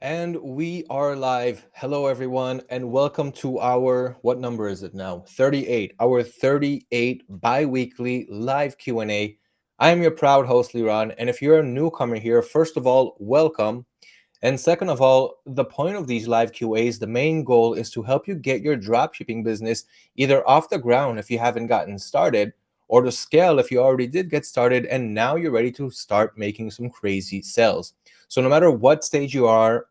And we are live. Hello, everyone, and welcome to our, what number is it now? 38, our 38 bi-weekly live Q&A. I am your proud host, 𝗖𝗟𝗢𝗻, and if you're a newcomer here, first of all, welcome. And second of all, the point of these live QAs, the main goal is to help you get your dropshipping business either off the ground if you haven't gotten started, or to scale if you already did get started and now you're ready to start making some crazy sales. So no matter what stage you are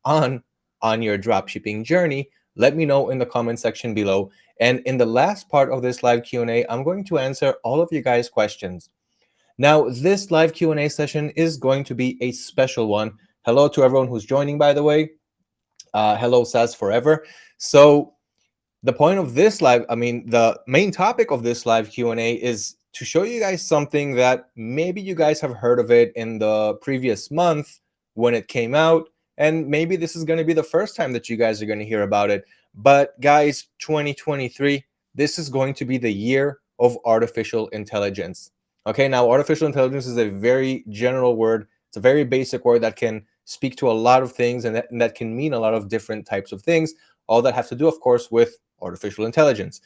on your dropshipping journey, let me know in the comment section below. And in the last part of this live Q&A, I'm going to answer all of you guys' questions. Now, this live Q&A session is going to be a special one. Hello to everyone who's joining, by the way. Hello, 𝗧𝗏𝗺𝗍𝗺. So the point of this live, the main topic of this live Q&A is to show you guys something that maybe you guys have heard of it in the previous month when it came out, and maybe this is going to be the first time that you guys are going to hear about it. But guys, 2023, this is going to be the year of artificial intelligence. Okay, now artificial intelligence is a very general word. It's a very basic word that can speak to a lot of things, and that can mean a lot of different types of things, all that have to do, of course, with artificial intelligence.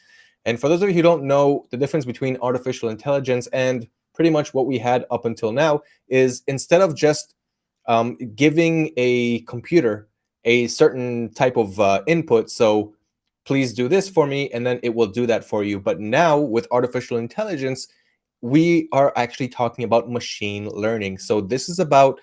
And for those of you who don't know, the difference between artificial intelligence and pretty much what we had up until now is, instead of just giving a computer a certain type of input, so please do this for me, and then it will do that for you. But now with artificial intelligence, we are actually talking about machine learning. So this is about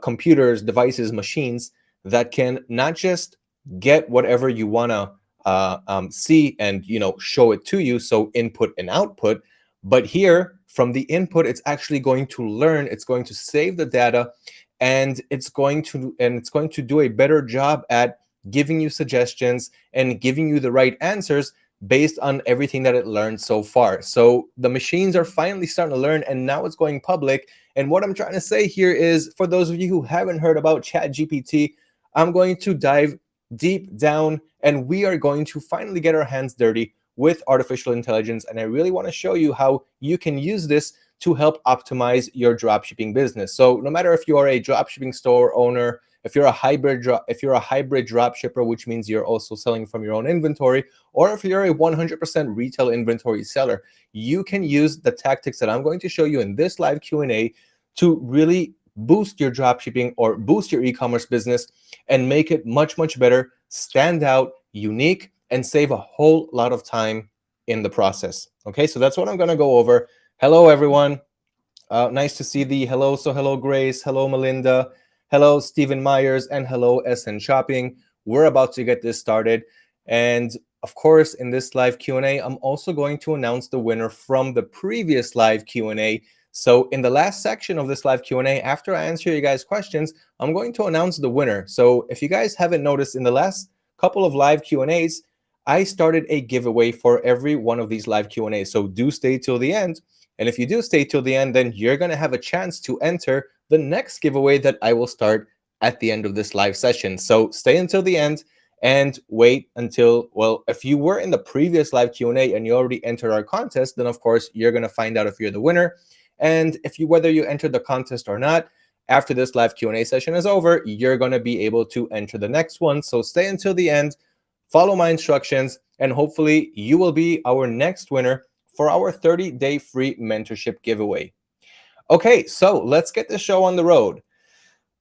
computers, devices, machines that can not just get whatever you want to see and show it to you, so input and output, but here from the input it's actually going to learn, it's going to save the data, and it's going to do a better job at giving you suggestions and giving you the right answers based on everything that it learned so far. So the machines are finally starting to learn, and now it's going public. And what I'm trying to say here is, for those of you who haven't heard about ChatGPT, I'm going to dive deep down, and we are going to finally get our hands dirty with artificial intelligence. And I really want to show you how you can use this to help optimize your dropshipping business. So no matter if you are a dropshipping store owner, if you're a hybrid dropshipper, which means you're also selling from your own inventory, or if you're a 100% retail inventory seller, you can use the tactics that I'm going to show you in this live Q&A to really boost your dropshipping or boost your e-commerce business and make it much, much better, stand out, unique, and save a whole lot of time in the process. Okay, so that's what I'm going to go over. Hello, everyone. Nice to see the hello. So hello, Grace. Hello, Melinda. Hello, Stephen Myers. And hello, SN Shopping. We're about to get this started. And of course, in this live Q&A, I'm also going to announce the winner from the previous live Q&A. So in the last section of this live Q&A, after I answer you guys' questions, I'm going to announce the winner. So if you guys haven't noticed, in the last couple of live Q&As, I started a giveaway for every one of these live Q&As. So do stay till the end. And if you do stay till the end, then you're going to have a chance to enter the next giveaway that I will start at the end of this live session. So stay until the end and wait until, well, if you were in the previous live Q&A and you already entered our contest, then of course you're going to find out if you're the winner. And whether you entered the contest or not, after this live Q&A session is over, you're going to be able to enter the next one. So stay until the end, follow my instructions, and hopefully you will be our next winner for our 30-day free mentorship giveaway. Okay, so let's get the show on the road.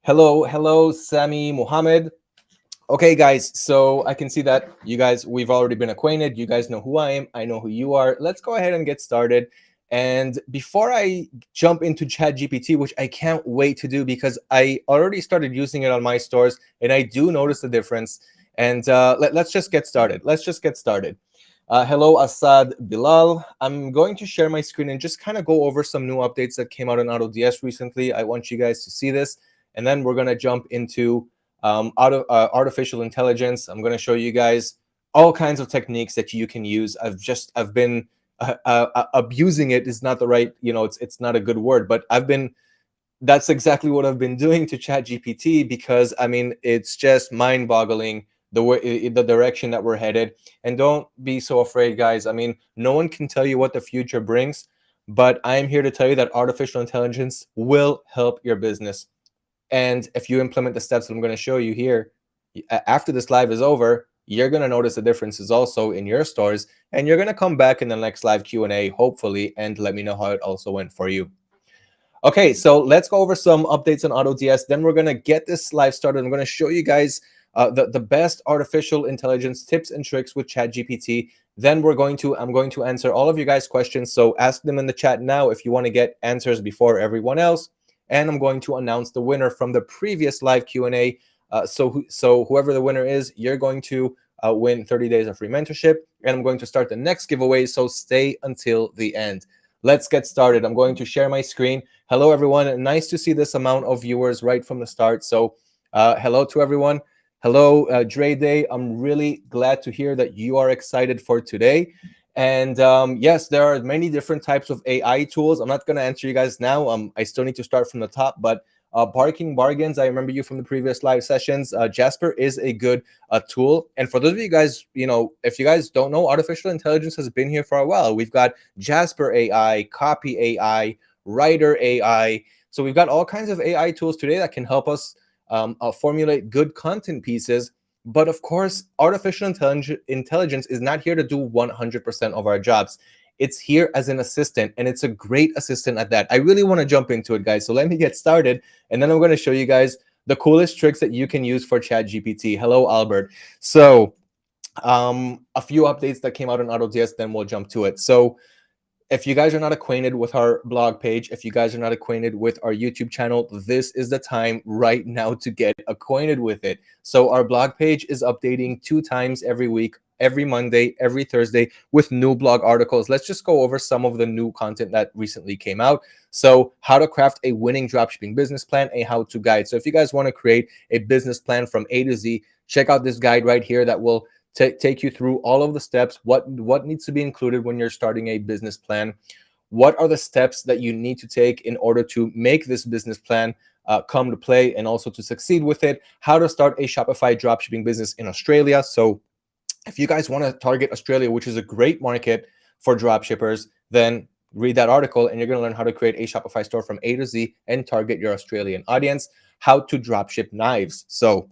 Hello, Sami Muhammad. Okay, guys, so I can see that you guys, we've already been acquainted. You guys know who I am. I know who you are. Let's go ahead and get started. And before I jump into ChatGPT, which I can't wait to do because I already started using it on my stores and I do notice the difference. And let's just get started. Hello, 𝗬𝗚𝗎𝗍𝗚. I'm going to share my screen and just kind of go over some new updates that came out on AutoDS recently. I want you guys to see this, and then we're going to jump into artificial intelligence. I'm going to show you guys all kinds of techniques that you can use. I've been abusing it is not the right, it's not a good word, but that's exactly what I've been doing to ChatGPT, because I mean, it's just mind-boggling the way, the direction that we're headed. And don't be so afraid, guys. I mean, no one can tell you what the future brings, but I am here to tell you that artificial intelligence will help your business. And if you implement the steps that I'm going to show you here, after this live is over, you're going to notice the differences also in your stores, and you're going to come back in the next live Q&A, hopefully, and let me know how it also went for you. Okay, so let's go over some updates on AutoDS. Then we're going to get this live started. I'm going to show you guys the best artificial intelligence tips and tricks with ChatGPT. Then I'm going to answer all of you guys' questions. So ask them in the chat now if you want to get answers before everyone else. And I'm going to announce the winner from the previous live Q&A. So whoever the winner is, you're going to win 30 days of free mentorship. And I'm going to start the next giveaway. So stay until the end. Let's get started. I'm going to share my screen. Hello, everyone. Nice to see this amount of viewers right from the start. So hello to everyone. Hello, Dre Day. I'm really glad to hear that you are excited for today. And yes, there are many different types of AI tools. I'm not going to answer you guys now. I still need to start from the top, but Barking Bargains, I remember you from the previous live sessions. Jasper is a good tool. And for those of you guys, if you guys don't know, artificial intelligence has been here for a while. We've got Jasper AI, Copy AI, Writer AI. So we've got all kinds of AI tools today that can help us formulate good content pieces. But of course, artificial intelligence is not here to do 100% of our jobs. It's here as an assistant, and it's a great assistant at that. I really want to jump into it, guys. So let me get started, and then I'm going to show you guys the coolest tricks that you can use for ChatGPT. Hello, Albert. So a few updates that came out on AutoDS, then we'll jump to it. So if you guys are not acquainted with our blog page, if you guys are not acquainted with our YouTube channel, this is the time right now to get acquainted with it. So our blog page is updating 2 times every week, every Monday, every Thursday, with new blog articles. Let's just go over some of the new content that recently came out. So how to craft a winning dropshipping business plan, a how-to guide. So if you guys want to create a business plan from A to Z, check out this guide right here that will take you through all of the steps, what needs to be included when you're starting a business plan, what are the steps that you need to take in order to make this business plan come to play and also to succeed with it, how to start a Shopify dropshipping business in Australia. So if you guys want to target Australia, which is a great market for dropshippers, then read that article and you're going to learn how to create a Shopify store from A to Z and target your Australian audience, how to dropship knives. So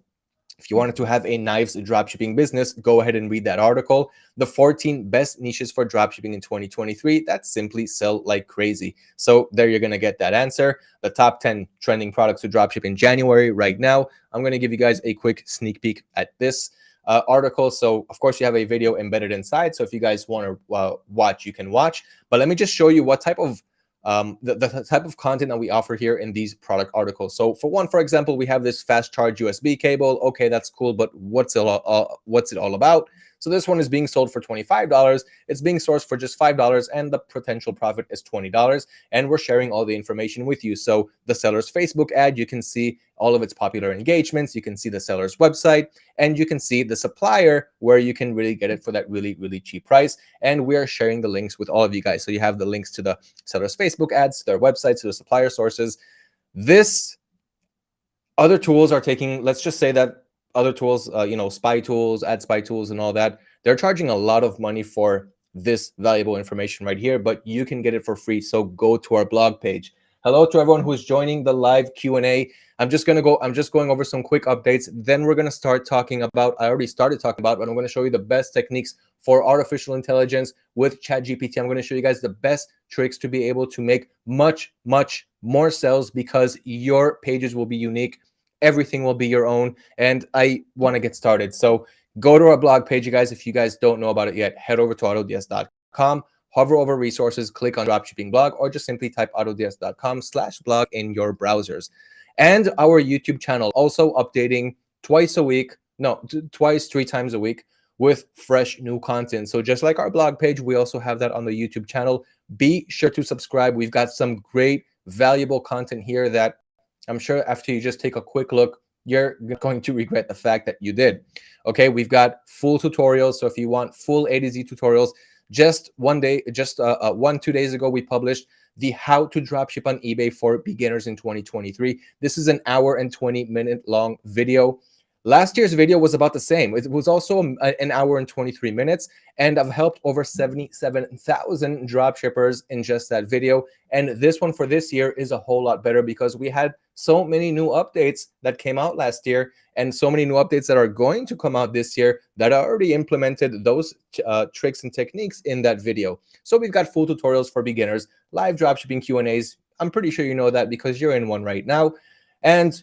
if you wanted to have a knives dropshipping business, go ahead and read that article. The 14 best niches for dropshipping in 2023, that's simply sell like crazy. So there you're going to get that answer. The top 10 trending products to dropship in January right now. I'm going to give you guys a quick sneak peek at this article. So of course you have a video embedded inside. So if you guys want to watch, you can watch. But let me just show you what type of the type of content that we offer here in these product articles. So for example, we have this fast charge USB cable. Okay, that's cool, but what's it all about? So this one is being sold for $25. It's being sourced for just $5, and the potential profit is $20. And we're sharing all the information with you. So the seller's Facebook ad, you can see all of its popular engagements. You can see the seller's website, and you can see the supplier where you can really get it for that really, really cheap price. And we are sharing the links with all of you guys. So you have the links to the seller's Facebook ads, to their websites, to the supplier sources. Other tools are taking, let's just say that other tools, spy tools, ad spy tools and all that, they're charging a lot of money for this valuable information right here, but you can get it for free. So go to our blog page. Hello to everyone who's joining the live Q&A. I'm just going over some quick updates. Then we're going to start talking about, I already started talking about, but I'm going to show you the best techniques for artificial intelligence with ChatGPT. I'm going to show you guys the best tricks to be able to make much, much more sales, because your pages will be unique. Everything will be your own, and I want to get started. So go to our blog page, you guys. If you guys don't know about it yet, head over to AutoDS.com, hover over resources, click on dropshipping blog, or just simply type AutoDS.com/blog in your browsers. And our YouTube channel also updating twice, 3 times a week with fresh new content. So just like our blog page, we also have that on the YouTube channel. Be sure to subscribe. We've got some great, valuable content here that I'm sure after you just take a quick look, you're going to regret the fact that you did. Okay, we've got full tutorials. So if you want full A to Z tutorials, just 2 days ago, we published the How to Dropship on eBay for Beginners in 2023. This is an hour and 20-minute long video. Last year's video was about the same. It was also an hour and 23 minutes, and I've helped over 77,000 dropshippers in just that video. And this one for this year is a whole lot better because we had so many new updates that came out last year and so many new updates that are going to come out this year that I already implemented those tricks and techniques in that video. So we've got full tutorials for beginners, live dropshipping Q&As. I'm pretty sure you know that because you're in one right now. And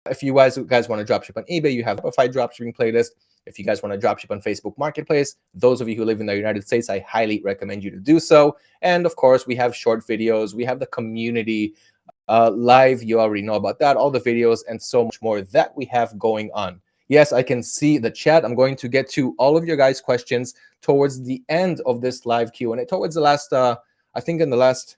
if you guys want to dropship on eBay, you have a Shopify dropshipping playlist. If you guys want to dropship on Facebook Marketplace, those of you who live in the United States, I highly recommend you to do so. And of course, we have short videos. We have the community live. You already know about that, all the videos and so much more that we have going on. Yes, I can see the chat. I'm going to get to all of your guys' questions towards the end of this live Q&A, towards the last, I think in the last,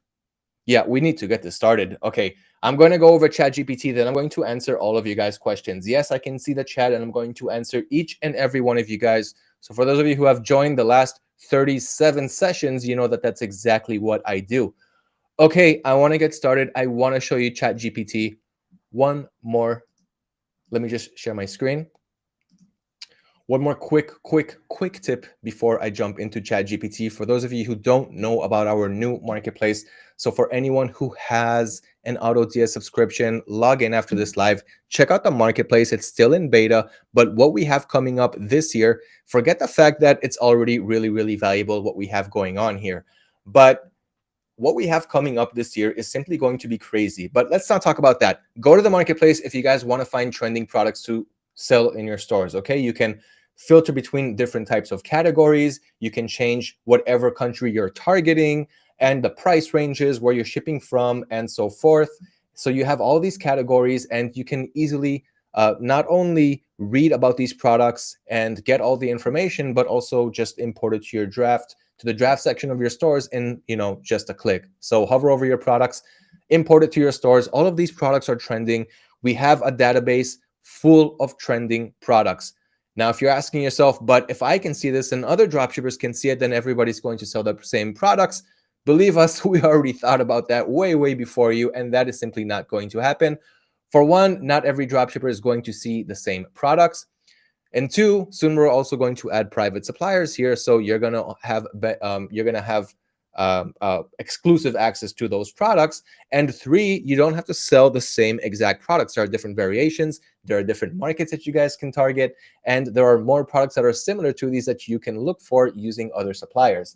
yeah, we need to get this started. Okay, I'm going to go over ChatGPT, then I'm going to answer all of you guys' questions. Yes, I can see the chat, and I'm going to answer each and every one of you guys. So for those of you who have joined the last 37 sessions, you know that that's exactly what I do. Okay, I want to get started. I want to show you ChatGPT one more. Let me just share my screen. One more quick tip before I jump into ChatGPT. For those of you who don't know about our new marketplace, so for anyone who has an AutoDS subscription, log in after this live, check out the marketplace. It's still in beta, but what we have coming up this year, forget the fact that it's already really valuable, what we have going on here. But what we have coming up this year is simply going to be crazy. But let's not talk about that. Go to the marketplace if you guys want to find trending products to sell in your stores, okay? You can filter between different types of categories. You can change whatever country you're targeting and the price ranges, where you're shipping from, and so forth. So you have all these categories, and you can easily not only read about these products and get all the information, but also just import it to your draft, to the draft section of your stores in, you know, just a click. So hover over your products, import it to your stores. All of these products are trending. We have a database full of trending products. Now, if you're asking yourself, but if I can see this and other dropshippers can see it, then everybody's going to sell the same products. Believe us, we already thought about that way before you, and that is simply not going to happen. For one, not every dropshipper is going to see the same products. And two, soon we're also going to add private suppliers here, so you're gonna have exclusive access to those products. And three, you don't have to sell the same exact products. There are different variations. There are different markets that you guys can target, and there are more products that are similar to these that you can look for using other suppliers.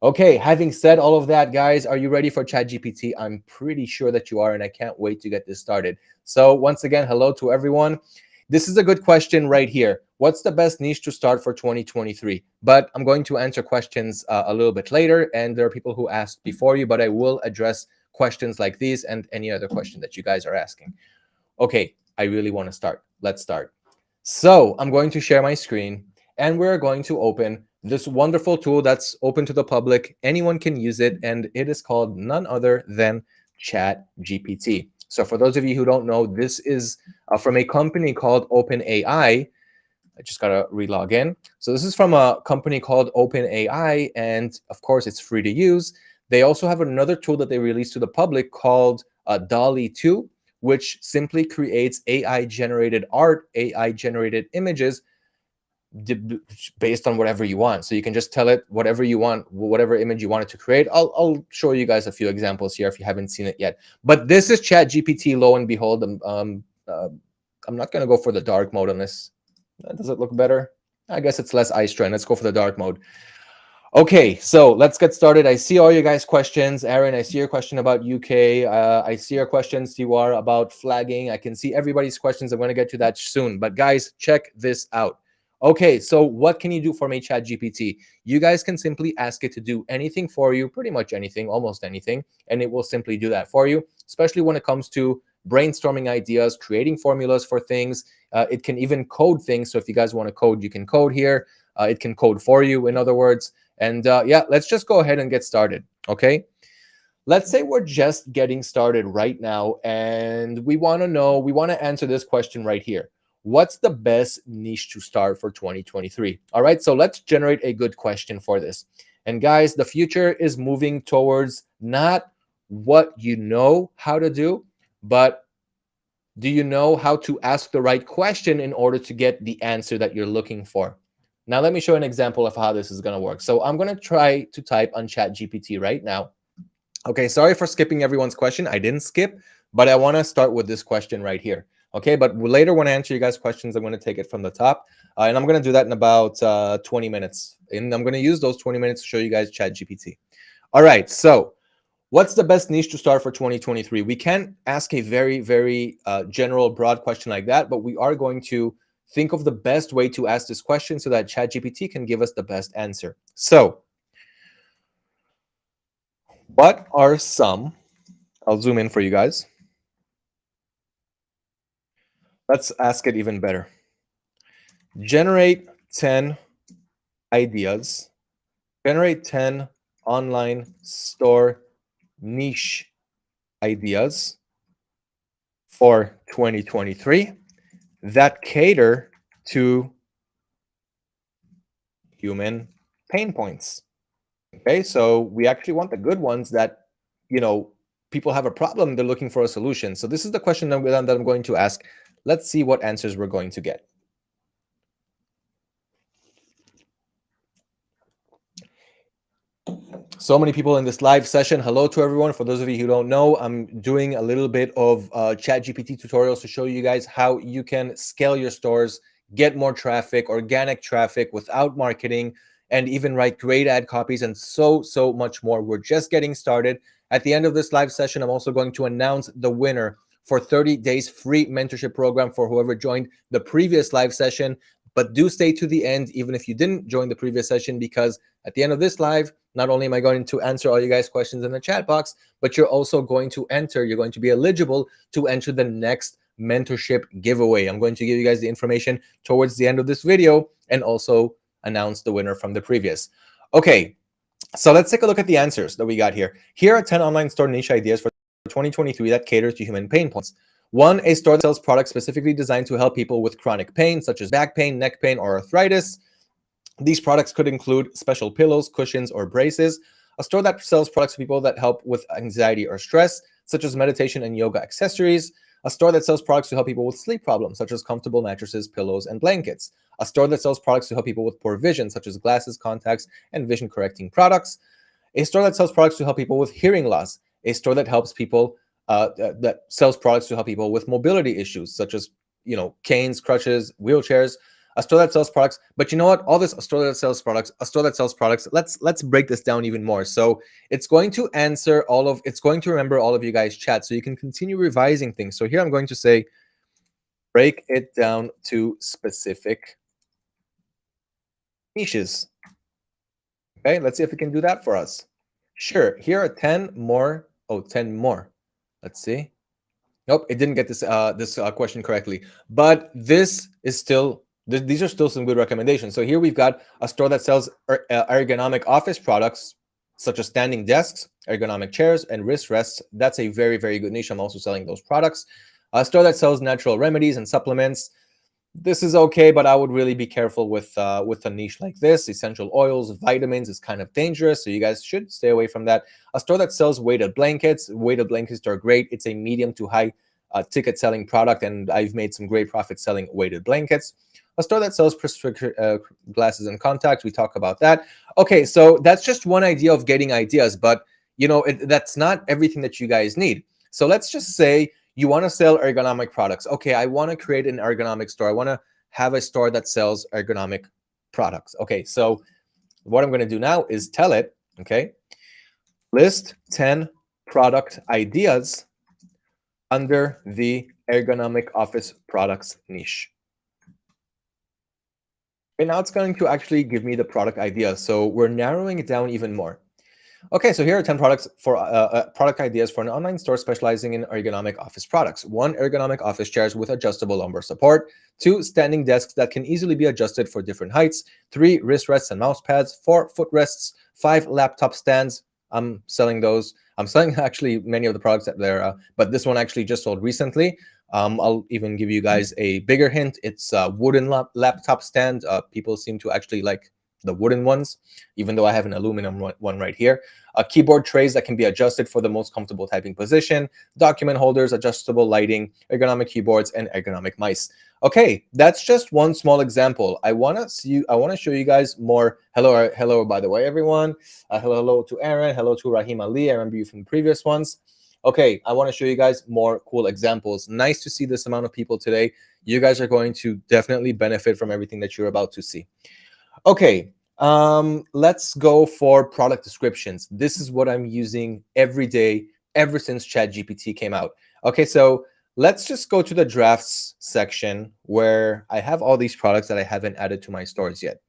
Okay, having said all of that, guys, are you ready for ChatGPT? I'm pretty sure that you are, and I can't wait to get this started. So once again, hello to everyone. This is a good question right here. What's the best niche to start for 2023? But I'm going to answer questions a little bit later, and there are people who asked before you, but I will address questions like these and any other question that you guys are asking. Okay, I really want to start. Let's start. So I'm going to share my screen, and we're going to open this wonderful tool that's open to the public. Anyone can use it, and it is called none other than ChatGPT. So for those of you who don't know, this is from a company called OpenAI. I just got to re-log in. So this is from a company called OpenAI, and of course, it's free to use. They also have another tool that they released to the public called DALL-E 2, which simply creates AI-generated art, AI-generated images based on whatever you want. So you can just tell it whatever you want, whatever image you want it to create. I'll show you guys a few examples here if you haven't seen it yet. But this is ChatGPT, lo and behold. I'm not going to go for the dark mode on this. Does it look better? I guess it's less eye strain. Let's go for the dark mode. Okay, so let's get started. I see all you guys' questions. Aaron, I see your question about UK. I see your questions, Tiwar, about flagging. I can see everybody's questions. I'm going to get to that soon. But guys, check this out. Okay, so what can you do for me, ChatGPT? You guys can simply ask it to do anything for you, pretty much anything, almost anything, and it will simply do that for you, especially when it comes to brainstorming ideas, creating formulas for things. It can even code things. So if you guys want to code, you can code here. It can code for you, in other words. And yeah, let's just go ahead and get started, okay? Let's say we're just getting started right now and we want to answer this question right here. What's the best niche to start for 2023? All right, so let's generate a good question for this. And guys, the future is moving towards not what you know how to do, but do you know how to ask the right question in order to get the answer that you're looking for? Now, let me show an example of how this is going to work. So I'm going to try to type on ChatGPT right now. Okay, sorry for skipping everyone's question. I didn't skip, but I want to start with this question right here. Okay, but later when I answer you guys' questions, I'm going to take it from the top. And I'm going to do that in about 20 minutes. And I'm going to use those 20 minutes to show you guys ChatGPT. All right, so what's the best niche to start for 2023? We can't ask a very, very general, broad question like that, but we are going to think of the best way to ask this question so that ChatGPT can give us the best answer. So what are some, I'll zoom in for you guys. Let's ask it even better. Generate 10 ideas. Generate 10 online store niche ideas for 2023 that cater to human pain points. Okay, so we actually want the good ones that, you know, people have a problem, they're looking for a solution. So this is the question that I'm going to ask. Let's see what answers we're going to get. So many people in this live session. Hello to everyone. For those of you who don't know, I'm doing a little bit of ChatGPT tutorials to show you guys how you can scale your stores, get more traffic, organic traffic without marketing, and even write great ad copies and so much more. We're just getting started. At the end of this live session, I'm also going to announce the winner for 30 days free mentorship program for whoever joined the previous live session. But do stay to the end, even if you didn't join the previous session, because at the end of this live, not only am I going to answer all you guys' questions in the chat box, but you're also going to you're going to be eligible to enter the next mentorship giveaway. I'm going to give you guys the information towards the end of this video and also announce the winner from the previous. Okay, so let's take a look at the answers that we got here. Here are 10 online store niche ideas for 2023 that caters to human pain points. 1, a store that sells products specifically designed to help people with chronic pain, such as back pain, neck pain, or arthritis. These products could include special pillows, cushions, or braces. A store that sells products to people that help with anxiety or stress, such as meditation and yoga accessories. A store that sells products to help people with sleep problems, such as comfortable mattresses, pillows, and blankets. A store that sells products to help people with poor vision, such as glasses, contacts, and vision-correcting products. A store that sells products to help people with hearing loss. A store that helps people that sells products to help people with mobility issues, such as, you know, canes, crutches, wheelchairs. A store that sells products, but you know what? All this, a store that sells products, a store that sells products. Let's break this down even more. So it's going to answer it's going to remember all of you guys' chat, so you can continue revising things. So here I'm going to say, break it down to specific niches. Okay, let's see if we can do that for us. Sure, here are 10 more. Oh, 10 more. Let's see. Nope, it didn't get this question correctly. But this is still, these are still some good recommendations. So here we've got a store that sells ergonomic office products, such as standing desks, ergonomic chairs, and wrist rests. That's a very, very good niche. I'm also selling those products. A store that sells natural remedies and supplements. This is okay, but I would really be careful with a niche like this. Essential oils, vitamins is kind of dangerous, so you guys should stay away from that. A store that sells weighted blankets. Weighted blankets are great. It's a medium to high ticket selling product, and I've made some great profit selling weighted blankets. A store that sells prescription glasses and contacts. We talk about that. Okay, so that's just one idea of getting ideas, but you know, that's not everything that you guys need. So let's just say you want to sell ergonomic products. Okay, I want to create an ergonomic store. I want to have a store that sells ergonomic products. Okay, so what I'm going to do now is tell it, okay, list 10 product ideas under the ergonomic office products niche. Okay, now it's going to actually give me the product idea. So we're narrowing it down even more. Okay, so here are 10 products for product ideas for an online store specializing in ergonomic office products. 1, ergonomic office chairs with adjustable lumbar support. 2, standing desks that can easily be adjusted for different heights. 3, wrist rests and mouse pads. 4, footrests. 5, laptop stands. I'm selling those. I'm selling actually many of the products that there, but this one actually just sold recently. I'll even give you guys a bigger hint. It's a wooden laptop stand. People seem to actually like the wooden ones, even though I have an aluminum one right here. Keyboard trays that can be adjusted for the most comfortable typing position, document holders, adjustable lighting, ergonomic keyboards, and ergonomic mice. Okay, that's just one small example. I want to show you guys more. Hello, by the way, everyone. Hello to Aaron. Hello to Rahim Ali. I remember you from the previous ones. Okay, I want to show you guys more cool examples. Nice to see this amount of people today. You guys are going to definitely benefit from everything that you're about to see. Okay, let's go for product descriptions. This is what I'm using every day ever since ChatGPT came out. Okay, so let's just go to the drafts section where I have all these products that I haven't added to my stores yet.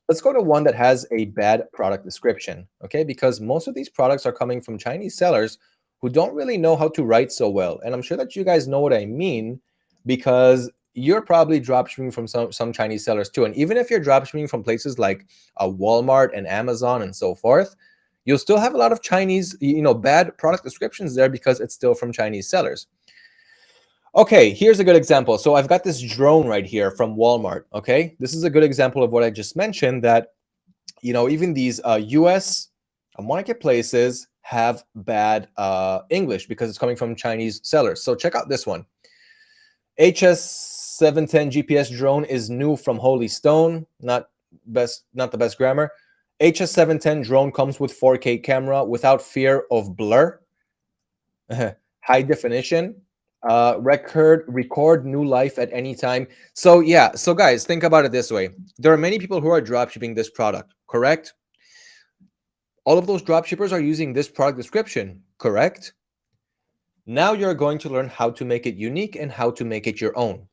Let's go to one that has a bad product description, okay? Because most of these products are coming from Chinese sellers who don't really know how to write so well. And I'm sure that you guys know what I mean, because you're probably dropshipping from some Chinese sellers too. And even if you're dropshipping from places like Walmart and Amazon and so forth, you'll still have a lot of Chinese, bad product descriptions there because it's still from Chinese sellers. Okay, here's a good example. So I've got this drone right here from Walmart. Okay, this is a good example of what I just mentioned, that even these US marketplaces have bad English because it's coming from Chinese sellers. So check out this one. HS710 GPS drone is new from Holy Stone. Not the best grammar. HS710 drone comes with 4K camera without fear of blur. High definition. Record new life at any time. So yeah, so guys, think about it this way. There are many people who are dropshipping this product, correct? All of those dropshippers are using this product description, correct? Now you're going to learn how to make it unique and how to make it your own.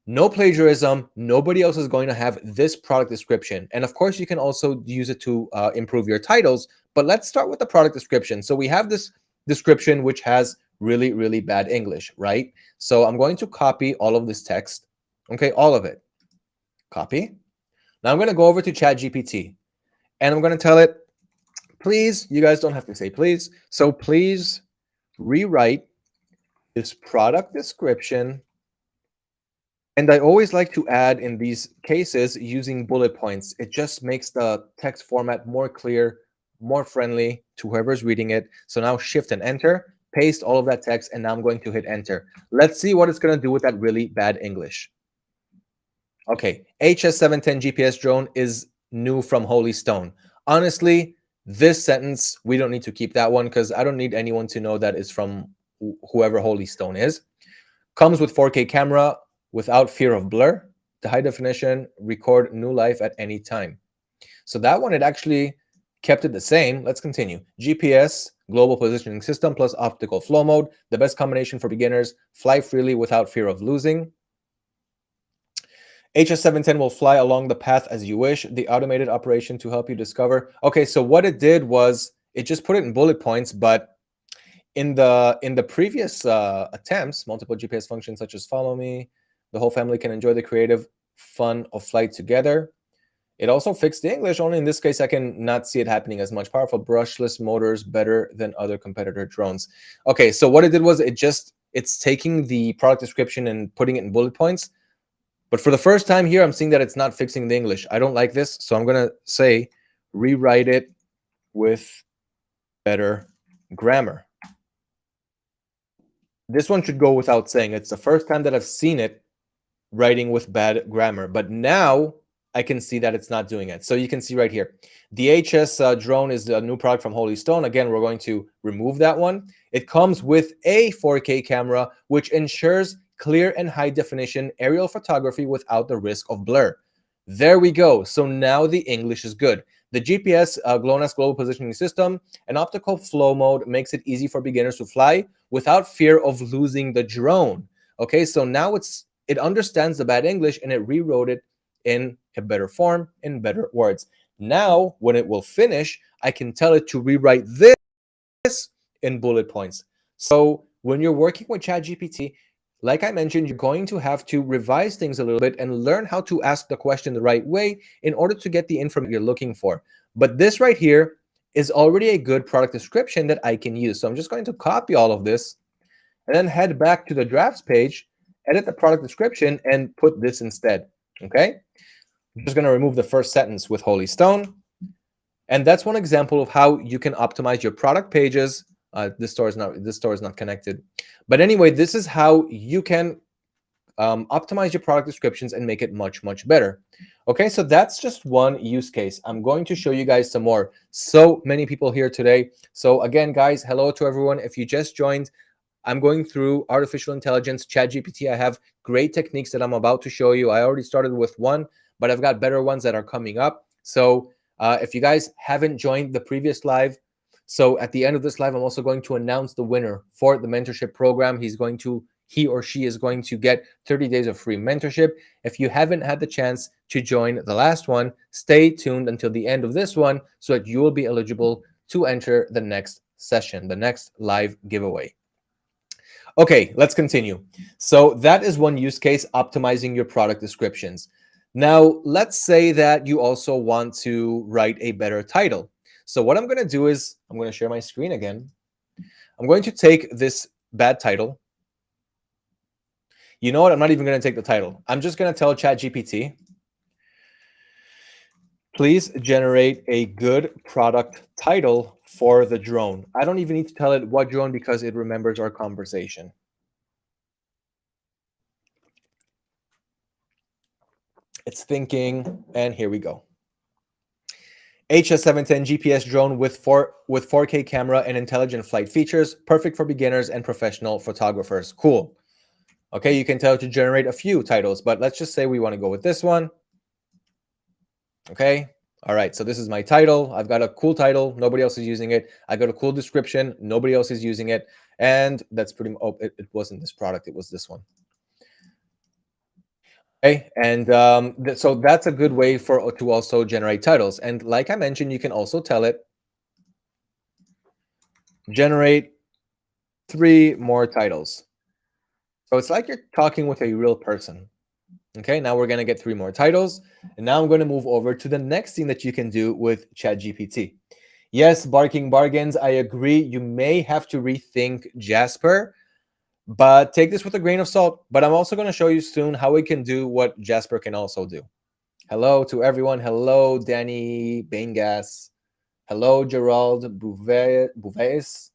No plagiarism. Nobody else is going to have this product description. And of course, you can also use it to improve your titles. But let's start with the product description. So we have this description which has really, really bad English, right? So I'm going to copy all of this text. Okay, all of it. Copy. Now I'm going to go over to ChatGPT and I'm going to tell it, please, you guys don't have to say please. So please rewrite this product description. And I always like to add in these cases using bullet points. It just makes the text format more clear, more friendly to whoever's reading it. So now shift and enter, paste all of that text, and now I'm going to hit enter. Let's see what it's going to do with that really bad English. Okay, HS710 GPS drone is new from Holy Stone. Honestly, this sentence, we don't need to keep that one because I don't need anyone to know that it's from whoever Holy Stone is. Comes with 4K camera without fear of blur. The high definition, record new life at any time. So that one, it actually kept it the same. Let's continue. GPS, global positioning system plus optical flow mode. The best combination for beginners. Fly freely without fear of losing. HS710 will fly along the path as you wish. The automated operation to help you discover. Okay, so what it did was it just put it in bullet points, but in the previous attempts, multiple GPS functions such as follow me, the whole family can enjoy the creative fun of flight together. It also fixed the English, only in this case I can not see it happening as much. Powerful brushless motors, better than other competitor drones. Okay, so what it did was it's taking the product description and putting it in bullet points. But for the first time here, I'm seeing that it's not fixing the English. I don't like this, so I'm going to say rewrite it with better grammar. This one should go without saying. It's the first time that I've seen it writing with bad grammar, but now I can see that it's not doing it. So you can see right here, the HS drone is the new product from Holy Stone. Again, we're going to remove that one. It comes with a 4K camera, which ensures clear and high definition aerial photography without the risk of blur. There we go. So now the English is good. The GPS GLONASS global positioning system and optical flow mode makes it easy for beginners to fly without fear of losing the drone. Okay, so now it understands the bad English and it rewrote it in a better form, in better words. Now, when it will finish, I can tell it to rewrite this in bullet points. So when you're working with ChatGPT, like I mentioned, you're going to have to revise things a little bit and learn how to ask the question the right way in order to get the information you're looking for. But this right here is already a good product description that I can use. So I'm just going to copy all of this and then head back to the drafts page, edit the product description, and put this instead. Okay? I'm just going to remove the first sentence with Holy Stone. And that's one example of how you can optimize your product pages. This store is not connected. But anyway, this is how you can optimize your product descriptions and make it much, much better. Okay, so that's just one use case. I'm going to show you guys some more. So many people here today. So again, guys, hello to everyone. If you just joined, I'm going through artificial intelligence, ChatGPT. I have great techniques that I'm about to show you. I already started with one, but I've got better ones that are coming up. So if you guys haven't joined the previous live, so at the end of this live, I'm also going to announce the winner for the mentorship program. He or she is going to get 30 days of free mentorship. If you haven't had the chance to join the last one, stay tuned until the end of this one so that you will be eligible to enter the next session, the next live giveaway. Okay, let's continue. So that is one use case, optimizing your product descriptions. Now, let's say that you also want to write a better title. So what I'm going to do is I'm going to share my screen again. I'm going to take this bad title. You know what? I'm not even going to take the title. I'm just going to tell ChatGPT, please generate a good product title for the drone. I don't even need to tell it what drone because it remembers our conversation. It's thinking, and here we go. HS710 GPS drone with 4K camera and intelligent flight features, perfect for beginners and professional photographers. Cool. Okay, you can tell it to generate a few titles, but let's just say we want to go with this one. Okay. All right, so this is my title. I've got a cool title. Nobody else is using it. I got a cool description. Nobody else is using it. And that's pretty much, oh, it wasn't this product. It was this one. Okay, and so that's a good way to also generate titles. And like I mentioned, you can also tell it, generate 3 more titles. So it's like you're talking with a real person. Okay, now we're going to get 3 more titles. And now I'm going to move over to the next thing that you can do with ChatGPT. Yes, barking bargains. I agree. You may have to rethink Jasper, but take this with a grain of salt. But I'm also going to show you soon how we can do what Jasper can also do. Hello to everyone. Hello, Danny Baingas. Hello, Gerald Bouvet.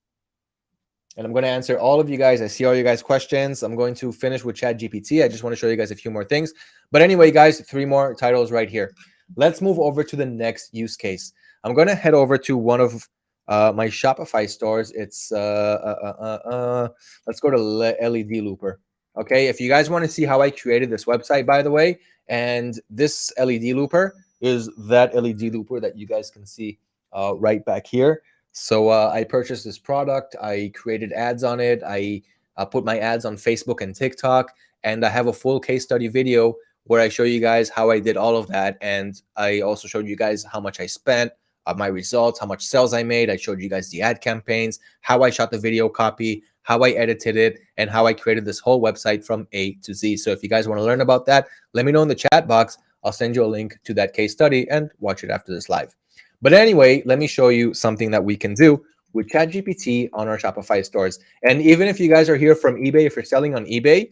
And I'm going to answer all of you guys. I see all you guys' questions. I'm going to finish with ChatGPT. I just want to show you guys a few more things. But anyway, guys, 3 more titles right here. Let's move over to the next use case. I'm going to head over to one of my Shopify stores. It's let's go to LED Looper. Okay, if you guys want to see how I created this website, by the way, and this LED Looper is that LED Looper that you guys can see right back here. So I purchased this product. I created ads on it. I put my ads on Facebook and TikTok, and I have a full case study video where I show you guys how I did all of that. And I also showed you guys how much I spent, my results, how much sales I made. I showed you guys the ad campaigns, how I shot the video copy, how I edited it, and how I created this whole website from A to Z. So if you guys want to learn about that, let me know in the chat box. I'll send you a link to that case study and watch it after this live. But anyway, let me show you something that we can do with ChatGPT on our Shopify stores. And even if you guys are here from eBay, if you're selling on eBay,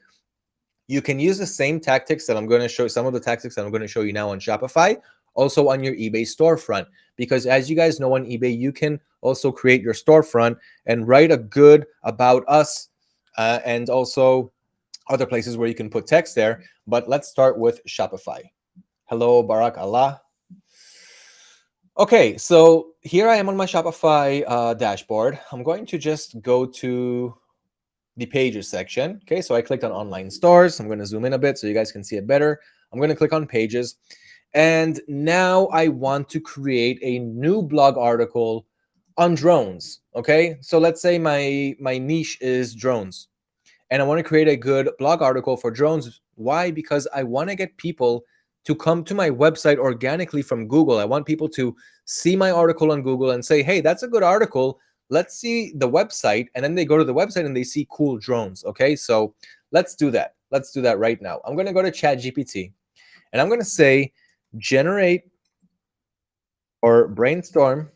you can use the same tactics that I'm going to show, some of the tactics that I'm going to show you now on Shopify, also on your eBay storefront. Because as you guys know on eBay, you can also create your storefront and write a good about us and also other places where you can put text there. But let's start with Shopify. Hello, Barak Allah. Okay, so here I am on my Shopify dashboard. I'm going to just go to the pages section. Okay, so I clicked on online stores. I'm going to zoom in a bit so you guys can see it better. I'm going to click on pages. And now I want to create a new blog article on drones. Okay, so let's say my niche is drones. And I want to create a good blog article for drones. Why? Because I want to get people to come to my website organically from Google. I want people to see my article on Google and say, hey, that's a good article. Let's see the website. And then they go to the website and they see cool drones. Okay, so let's do that. Let's do that right now. I'm going to go to ChatGPT and I'm going to say, generate or brainstorm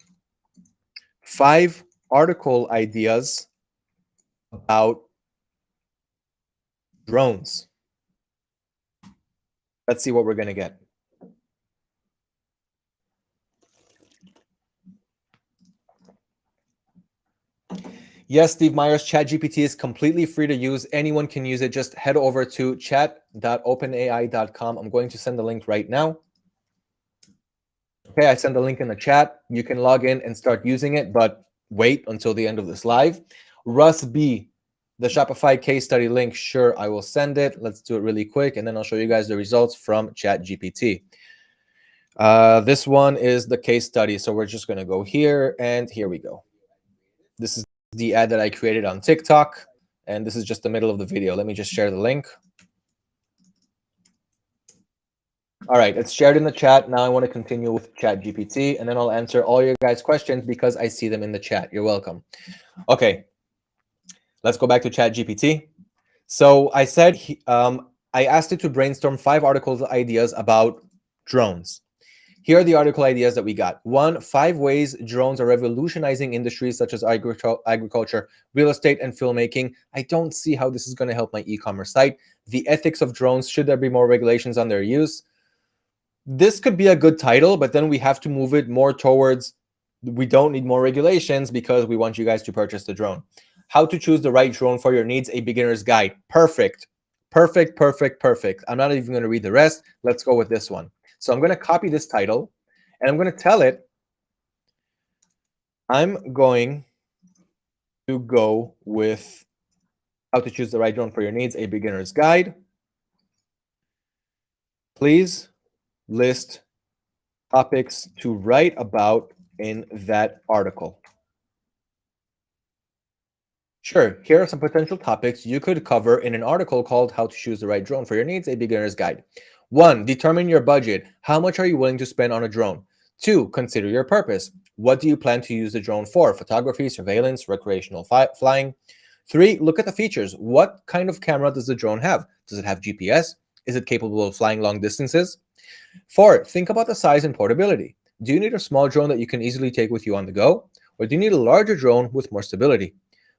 5 article ideas about drones. Let's see what we're going to get. Yes, Steve Myers, ChatGPT is completely free to use. Anyone can use it. Just head over to chat.openai.com. I'm going to send the link right now. Okay, I sent the link in the chat. You can log in and start using it, but wait until the end of this live. Russ B, the Shopify case study link. Sure, I will send it. Let's do it really quick, and then I'll show you guys the results from ChatGPT. This one is the case study. So we're just going to go here, and here we go. This is the ad that I created on TikTok, and this is just the middle of the video. Let me just share the link. All right, it's shared in the chat. Now I want to continue with ChatGPT, and then I'll answer all your guys' questions because I see them in the chat. You're welcome. Okay, let's go back to ChatGPT. So I said, I asked it to brainstorm 5 article ideas about drones. Here are the article ideas that we got. 1, 5 ways drones are revolutionizing industries such as agriculture, real estate, and filmmaking. I don't see how this is going to help my e-commerce site. The ethics of drones. Should there be more regulations on their use? This could be a good title, but then we have to move it more towards we don't need more regulations because we want you guys to purchase the drone. How to choose the right drone for your needs, a beginner's guide. Perfect. Perfect, perfect, perfect. I'm not even going to read the rest. Let's go with this one. So I'm going to copy this title and I'm going to tell it I'm going to go with how to choose the right drone for your needs, a beginner's guide. Please list topics to write about in that article. Sure, here are some potential topics you could cover in an article called How to Choose the Right Drone for Your Needs, a Beginner's Guide. 1, determine your budget. How much are you willing to spend on a drone? 2, consider your purpose. What do you plan to use the drone for? Photography, surveillance, recreational flying. 3, look at the features. What kind of camera does the drone have? Does it have GPS? Is it capable of flying long distances? 4, think about the size and portability. Do you need a small drone that you can easily take with you on the go? Or do you need a larger drone with more stability?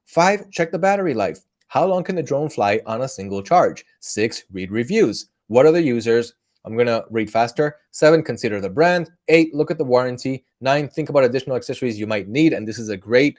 5, check the battery life. How long can the drone fly on a single charge? 6, read reviews. What are the users? I'm going to read faster. 7, consider the brand. 8, look at the warranty. 9, think about additional accessories you might need. And this is a great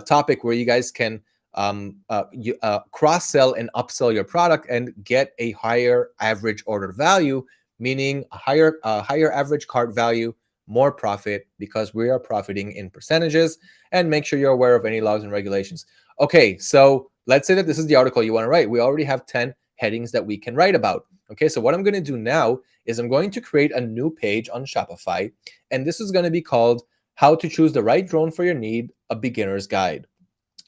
topic where you guys can cross-sell and upsell your product and get a higher average order value, meaning a higher average cart value, more profit, because we are profiting in percentages. And make sure you're aware of any laws and regulations. Okay, so let's say that this is the article you want to write. We already have 10 headings that we can write about. Okay, so what I'm going to do now is I'm going to create a new page on Shopify, and this is going to be called How to Choose the Right Drone for Your Need, a Beginner's Guide.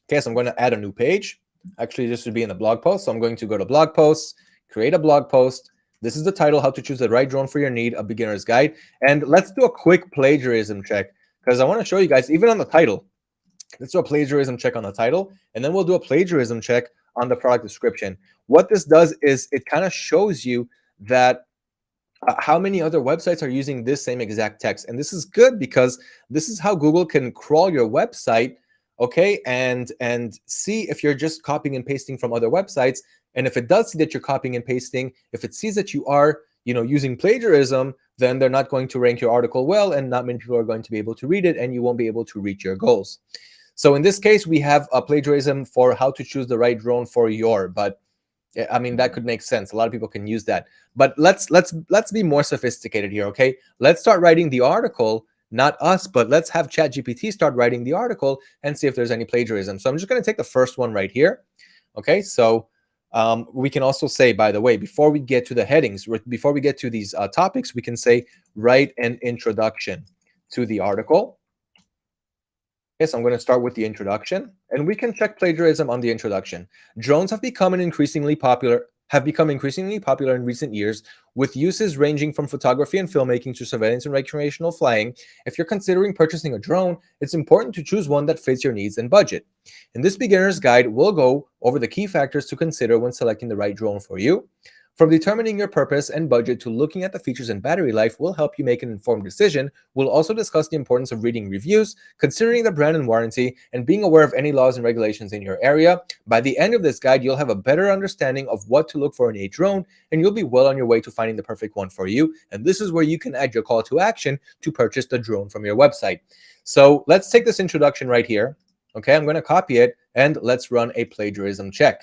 Okay, so I'm going to add a new page. Actually, this should be in the blog post. So I'm going to go to blog posts, create a blog post. This is the title, How to Choose the Right Drone for Your Need, a Beginner's Guide. And let's do a quick plagiarism check because I want to show you guys, even on the title, let's do a plagiarism check on the title, and then we'll do a plagiarism check on the product description. What this does is it kind of shows you that how many other websites are using this same exact text. And this is good because this is how Google can crawl your website, okay, and see if you're just copying and pasting from other websites. And if it does see that you're copying and pasting, if it sees that you are, using plagiarism, then they're not going to rank your article well, and not many people are going to be able to read it, and you won't be able to reach your goals. So in this case, we have a plagiarism for how to choose the right drone for your, but I mean, that could make sense. A lot of people can use that. But let's be more sophisticated here, okay? Let's start writing the article, not us, but let's have ChatGPT start writing the article and see if there's any plagiarism. So I'm just going to take the first one right here, okay? So we can also say, by the way, before we get to the headings, before we get to these topics, we can say, write an introduction to the article. Okay, so I'm going to start with the introduction, and we can check plagiarism on the introduction. Drones have become an increasingly popular have become increasingly popular in recent years, with uses ranging from photography and filmmaking to surveillance and recreational flying. If you're considering purchasing a drone, it's important to choose one that fits your needs and budget. In this beginner's guide, we'll go over the key factors to consider when selecting the right drone for you. From determining your purpose and budget to looking at the features and battery life will help you make an informed decision. We'll also discuss the importance of reading reviews, considering the brand and warranty, and being aware of any laws and regulations in your area. By the end of this guide, you'll have a better understanding of what to look for in a drone, and you'll be well on your way to finding the perfect one for you. And this is where you can add your call to action to purchase the drone from your website. So let's take this introduction right here. Okay, I'm going to copy it, and let's run a plagiarism check.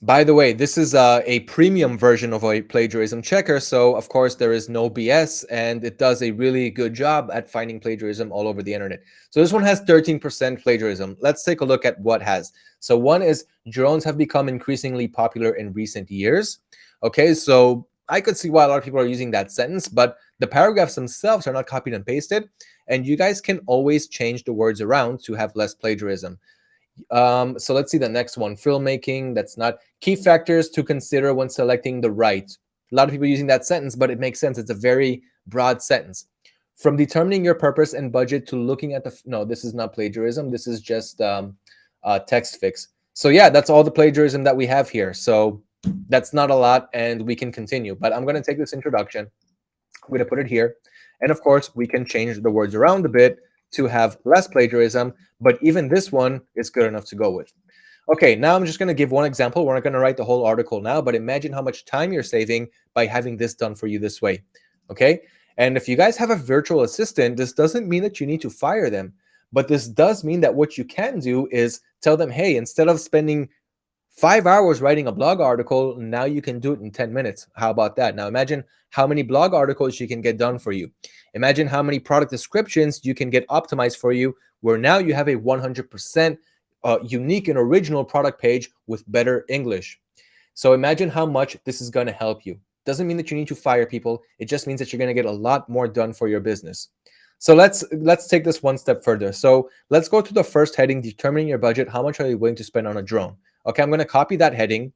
By the way, this is a premium version of a plagiarism checker, so of course there is no BS, and it does a really good job at finding plagiarism all over the internet. So this one has 13% plagiarism. Let's take a look at what has. So one is drones have become increasingly popular in recent years. Okay, so I could see why a lot of people are using that sentence, but the paragraphs themselves are not copied and pasted, and you guys can always change the words around to have less plagiarism. So let's see the next one. Filmmaking, that's not. Key factors to consider when selecting the right. A lot of people using that sentence, but it makes sense. It's a very broad sentence. From determining your purpose and budget to looking at the, no, this is not plagiarism. This is just text fix. So yeah, that's all the plagiarism that we have here. So that's not a lot, and we can continue. But I'm going to take this introduction. I'm going to put it here. And of course, we can change the words around a bit to have less plagiarism, but even this one is good enough to go with. Okay, now I'm just going to give one example. We're not going to write the whole article now, but imagine how much time you're saving by having this done for you this way. Okay, and if you guys have a virtual assistant, this doesn't mean that you need to fire them, but this does mean that what you can do is tell them, hey, instead of spending 5 hours writing a blog article, now you can do it in 10 minutes. How about that? Now imagine how many blog articles you can get done for you. Imagine how many product descriptions you can get optimized for you, where now you have a 100% unique and original product page with better English. So imagine how much this is going to help you. Doesn't mean that you need to fire people. It just means that you're going to get a lot more done for your business. So let's take this one step further. So let's go to the first heading, determining your budget. How much are you willing to spend on a drone? Okay, I'm going to copy that heading.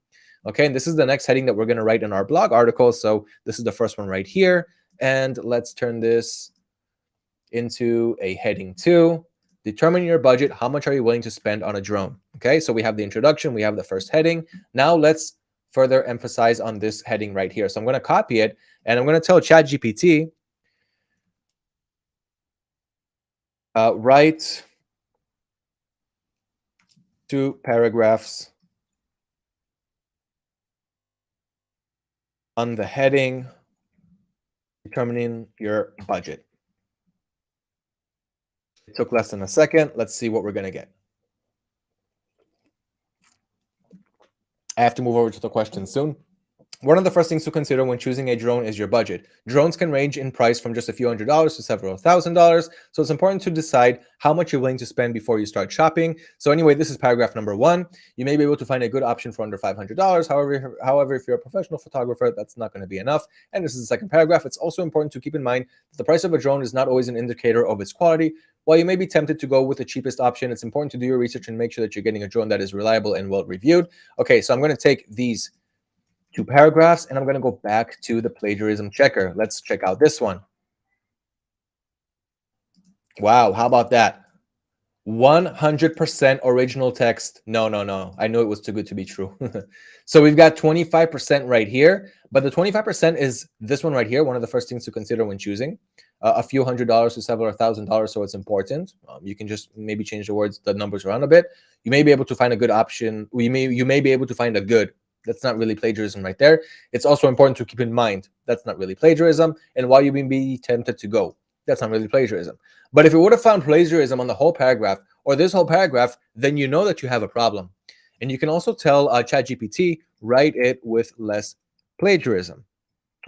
Okay, and this is the next heading that we're going to write in our blog article. So this is the first one right here. And let's turn this into a heading 2. Determine your budget. How much are you willing to spend on a drone? Okay, so we have the introduction. We have the first heading. Now let's further emphasize on this heading right here. So I'm going to copy it, and I'm going to tell ChatGPT, write 2 paragraphs on the heading, determining your budget. It took less than a second. Let's see what we're going to get. I have to move over to the question soon. One of the first things to consider when choosing a drone is your budget. Drones can range in price from just a few $100s to several $1,000s. So it's important to decide how much you're willing to spend before you start shopping. So anyway, this is paragraph number 1. You may be able to find a good option for under $500. However, if you're a professional photographer, that's not going to be enough. And this is the second paragraph. It's also important to keep in mind that the price of a drone is not always an indicator of its quality. While you may be tempted to go with the cheapest option, it's important to do your research and make sure that you're getting a drone that is reliable and well reviewed. Okay, so I'm going to take these 2 paragraphs, and I'm going to go back to the plagiarism checker. Let's check out this one. Wow, how about that? 100% original text. No. I knew it was too good to be true. So we've got 25% right here, but the 25% is this one right here, one of the first things to consider when choosing. A few $100s to several $1,000, so it's important. You can just maybe change the numbers around a bit. You may be able to find a good option. You may be able to find a good. That's not really plagiarism right there. It's also important to keep in mind that's not really plagiarism, and why you may be tempted to go. That's not really plagiarism. But if you would have found plagiarism on the whole paragraph or this whole paragraph, then you know that you have a problem. And you can also tell ChatGPT, write it with less plagiarism.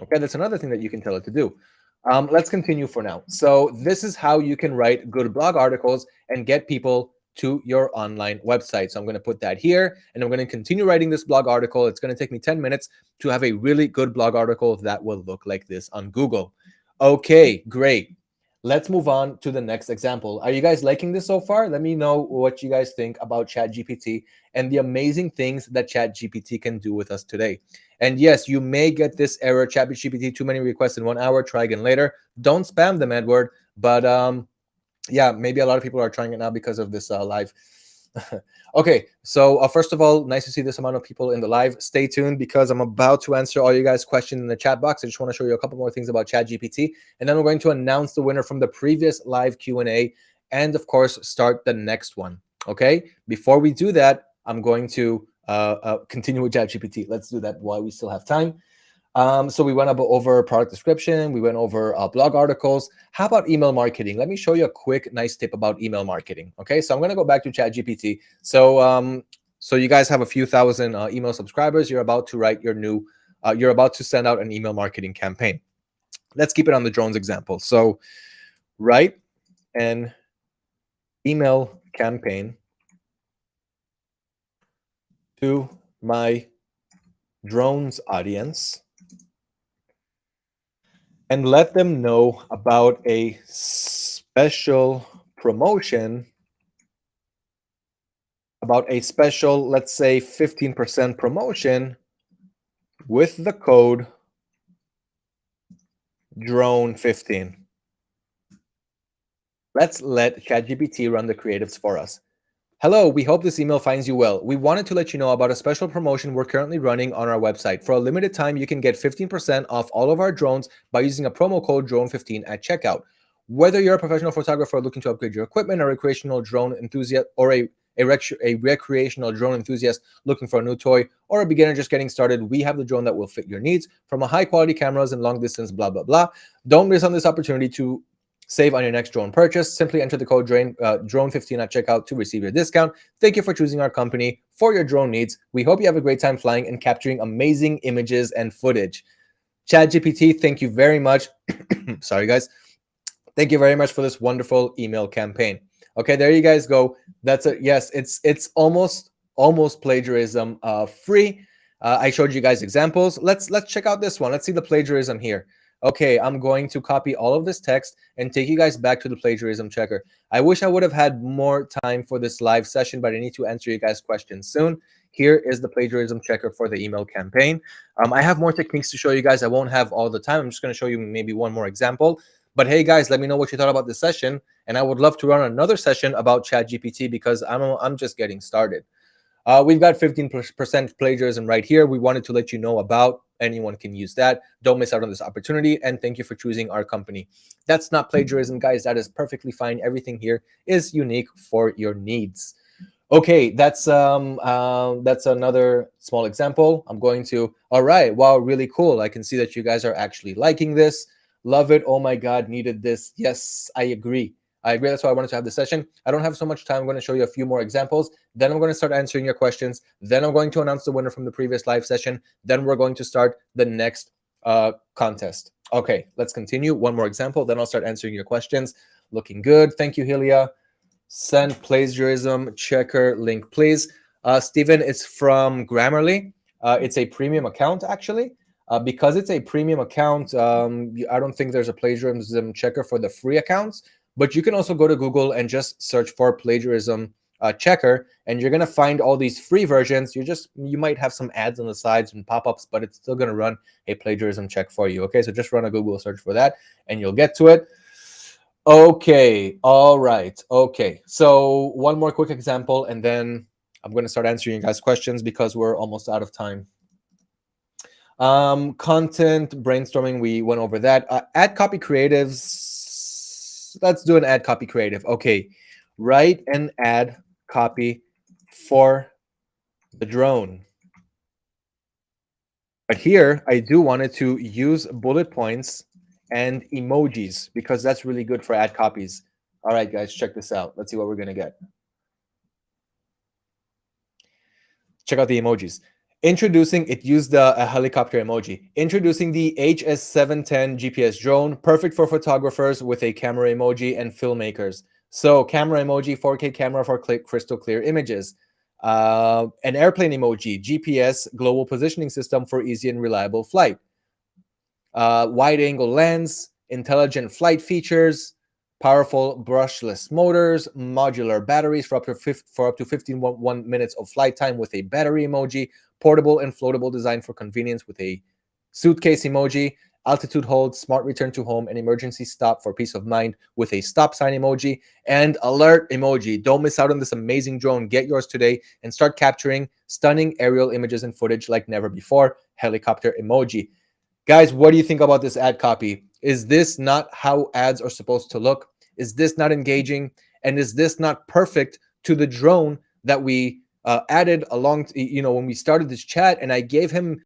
Okay, that's another thing that you can tell it to do. Let's continue for now. So this is how you can write good blog articles and get people to your online website. So I'm going to put that here, and I'm going to continue writing this blog article. It's going to take me 10 minutes to have a really good blog article that will look like this on Google. Okay, great. let's move on to the next example. Are you guys liking this so far? Let me know what you guys think about ChatGPT and the amazing things that ChatGPT can do with us today. And yes, you may get this error, ChatGPT, too many requests in 1 hour, try again later. Don't spam them, Edward. But yeah, maybe a lot of people are trying it now because of this live. Okay, so first of all, nice to see this amount of people in the live. Stay tuned because I'm about to answer all you guys' questions in the chat box. I just want to show you a couple more things about ChatGPT, and then we're going to announce the winner from the previous live Q&A, and of course, start the next one. Okay, before we do that, I'm going to continue with ChatGPT. Let's do that while we still have time. So we went over product description. We went over blog articles. How about email marketing? Let me show you a quick, nice tip about email marketing. Okay, so I'm going to go back to ChatGPT. So, so you guys have a few thousand email subscribers. You're about to write your new, you're about to send out an email marketing campaign. Let's keep it on the drones example. So write an email campaign to my drones audience and let them know about a special promotion, about a special, let's say 15% promotion with the code drone15. Let's let ChatGPT run the creatives for us. Hello, we hope this email finds you well. We wanted to let you know about a special promotion we're currently running on our website. For a limited time, you can get 15% off all of our drones by using a promo code drone15 at checkout. Whether you're a professional photographer looking to upgrade your equipment, a recreational drone enthusiast, or a recreational drone enthusiast looking for a new toy, or a beginner just getting started, we have the drone that will fit your needs, from a high quality cameras and long distance, blah, blah, blah. Don't miss on this opportunity to save on your next drone purchase. Simply enter the code drone15 at checkout to receive your discount. Thank you for choosing our company for your drone needs. We hope you have a great time flying and capturing amazing images and footage. ChatGPT, thank you very much. Sorry, guys. Thank you very much for this wonderful email campaign. Okay, there you guys go. That's it. Yes, it's almost plagiarism free. I showed you guys examples. Let's check out this one. Let's see the plagiarism here. Okay, I'm going to copy all of this text and take you guys back to the plagiarism checker. I wish I would have had more time for this live session, but I need to answer you guys' questions soon. Here is the plagiarism checker for the email campaign. I have more techniques to show you guys. I won't have all the time. I'm just going to show you maybe one more example. But hey, guys, let me know what you thought about this session. And I would love to run another session about ChatGPT because I'm just getting started. We've got 15% plagiarism right here. We wanted to let you know about. Anyone can use that. Don't miss out on this opportunity. And thank you for choosing our company. That's not plagiarism, guys. That is perfectly fine. Everything here is unique for your needs. Okay, that's another small example. I'm going to, all right, wow, really cool. I can see that you guys are actually liking this. Love it. Oh my God, needed this. Yes, I agree. That's why I wanted to have this session. I don't have so much time. I'm going to show you a few more examples. Then I'm going to start answering your questions. Then I'm going to announce the winner from the previous live session. Then we're going to start the next contest. Okay, let's continue. One more example. Then I'll start answering your questions. Looking good. Thank you, Helia. Send plagiarism checker link, please. Steven, it's from Grammarly. It's a premium account, actually. Because it's a premium account, I don't think there's a plagiarism checker for the free accounts. But you can also go to Google and just search for plagiarism checker, and you're gonna find all these free versions. You might have some ads on the sides and pop-ups, but it's still gonna run a plagiarism check for you. Okay, so just run a Google search for that, and you'll get to it. Okay, all right. Okay, so one more quick example, and then I'm gonna start answering you guys' questions because we're almost out of time. Content brainstorming, we went over that. Ad copy creatives. Let's do an ad copy creative. Okay, write an ad copy for the drone. But here, I do wanted to use bullet points and emojis because that's really good for ad copies. All right, guys, check this out. Let's see what we're going to get. Check out the emojis. Introducing, it used a helicopter emoji. Introducing the HS710 GPS drone, perfect for photographers with a camera emoji and filmmakers. So camera emoji, 4K camera for crystal clear images. An airplane emoji, GPS global positioning system for easy and reliable flight. Wide angle lens, intelligent flight features, powerful brushless motors, modular batteries for up to 15 minutes of flight time with a battery emoji, portable and floatable design for convenience with a suitcase emoji, altitude hold, smart return to home, and emergency stop for peace of mind with a stop sign emoji, and alert emoji. Don't miss out on this amazing drone. Get yours today and start capturing stunning aerial images and footage like never before. Helicopter emoji. Guys, what do you think about this ad copy? Is this not how ads are supposed to look? Is this not engaging? And is this not perfect to the drone that we added along, when we started this chat? And I gave him,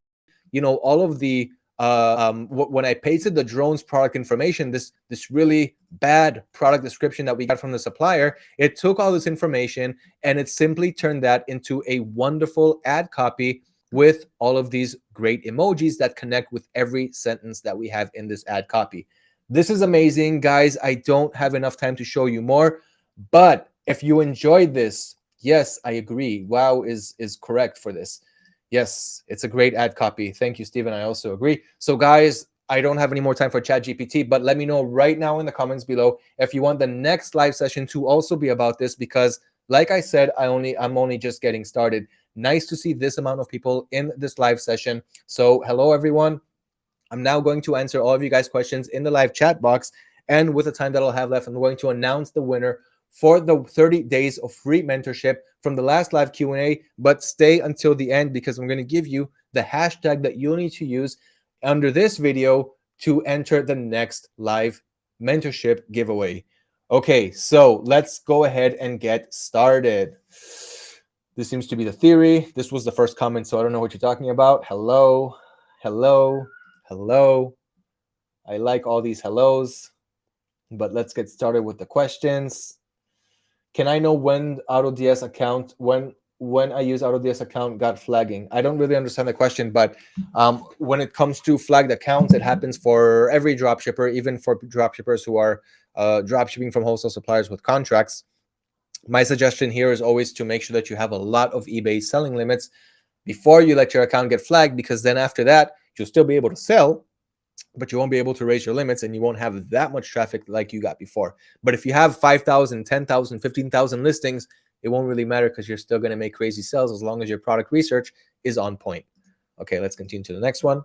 all of the, when I pasted the drone's product information, this really bad product description that we got from the supplier, it took all this information and it simply turned that into a wonderful ad copy with all of these great emojis that connect with every sentence that we have in this ad copy. This is amazing, guys. I don't have enough time to show you more, but if you enjoyed this, yes, I agree. Wow is correct for this. Yes, it's a great ad copy. Thank you, Steven. I also agree. So guys, I don't have any more time for ChatGPT, but let me know right now in the comments below if you want the next live session to also be about this, because like I said, I'm only just getting started. Nice to see this amount of people in this live session. So hello, everyone. I'm now going to answer all of you guys' questions in the live chat box. And with the time that I'll have left, I'm going to announce the winner for the 30 days of free mentorship from the last live Q&A. But stay until the end, because I'm going to give you the hashtag that you'll need to use under this video to enter the next live mentorship giveaway. Okay, so let's go ahead and get started. This seems to be the theory. This was the first comment, so I don't know what you're talking about. Hello, hello, hello. I like all these hellos, but let's get started with the questions. Can I know when AutoDS account, when I use AutoDS account got flagging? I don't really understand the question, but when it comes to flagged accounts, it happens for every dropshipper, even for dropshippers who are dropshipping from wholesale suppliers with contracts. My suggestion here is always to make sure that you have a lot of eBay selling limits before you let your account get flagged, because then after that, you'll still be able to sell, but you won't be able to raise your limits and you won't have that much traffic like you got before. But if you have 5,000, 10,000, 15,000 listings, it won't really matter, because you're still going to make crazy sales as long as your product research is on point. Okay, let's continue to the next one.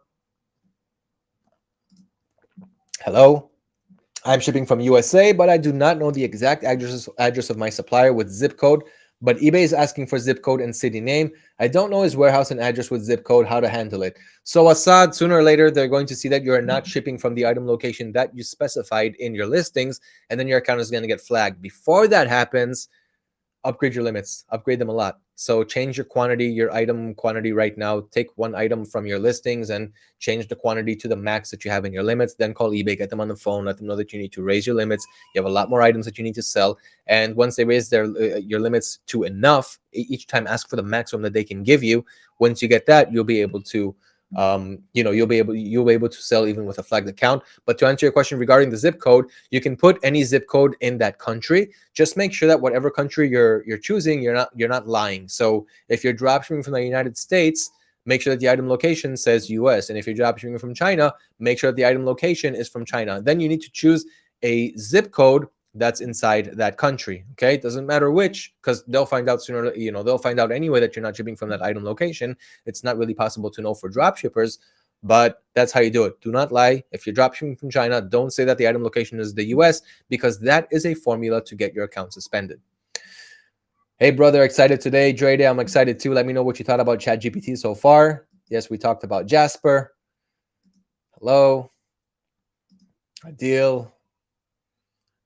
Hello. I'm shipping from USA, but I do not know the exact address of my supplier with zip code, but eBay is asking for zip code and city name. I don't know his warehouse and address with zip code, how to handle it. So Assad, sooner or later, they're going to see that you're not shipping from the item location that you specified in your listings, and then your account is going to get flagged. Before that happens, upgrade your limits, upgrade them a lot. So change your quantity, your item quantity right now. Take one item from your listings and change the quantity to the max that you have in your limits. Then call eBay, get them on the phone, let them know that you need to raise your limits. You have a lot more items that you need to sell. And once they raise their your limits to enough, each time ask for the maximum that they can give you. Once you get that, you'll be able to you'll be able to sell even with a flagged account. But to answer your question regarding the zip code, you can put any zip code in that country. Just make sure that whatever country you're choosing, you're not lying. So if you're dropshipping from the United States, make sure that the item location says US. And if you're dropshipping from China, make sure that the item location is from China. Then you need to choose a zip code that's inside that country. Okay, it doesn't matter which, because they'll find out sooner. They'll find out anyway that you're not shipping from that item location. It's not really possible to know for drop shippers, but that's how you do it. Do not lie. If you're drop shipping from China, don't say that the item location is the US, because that is a formula to get your account suspended. Hey brother, excited today. Dre Day, I'm excited too. Let me know what you thought about ChatGPT so far. Yes, we talked about Jasper. Hello. Adil.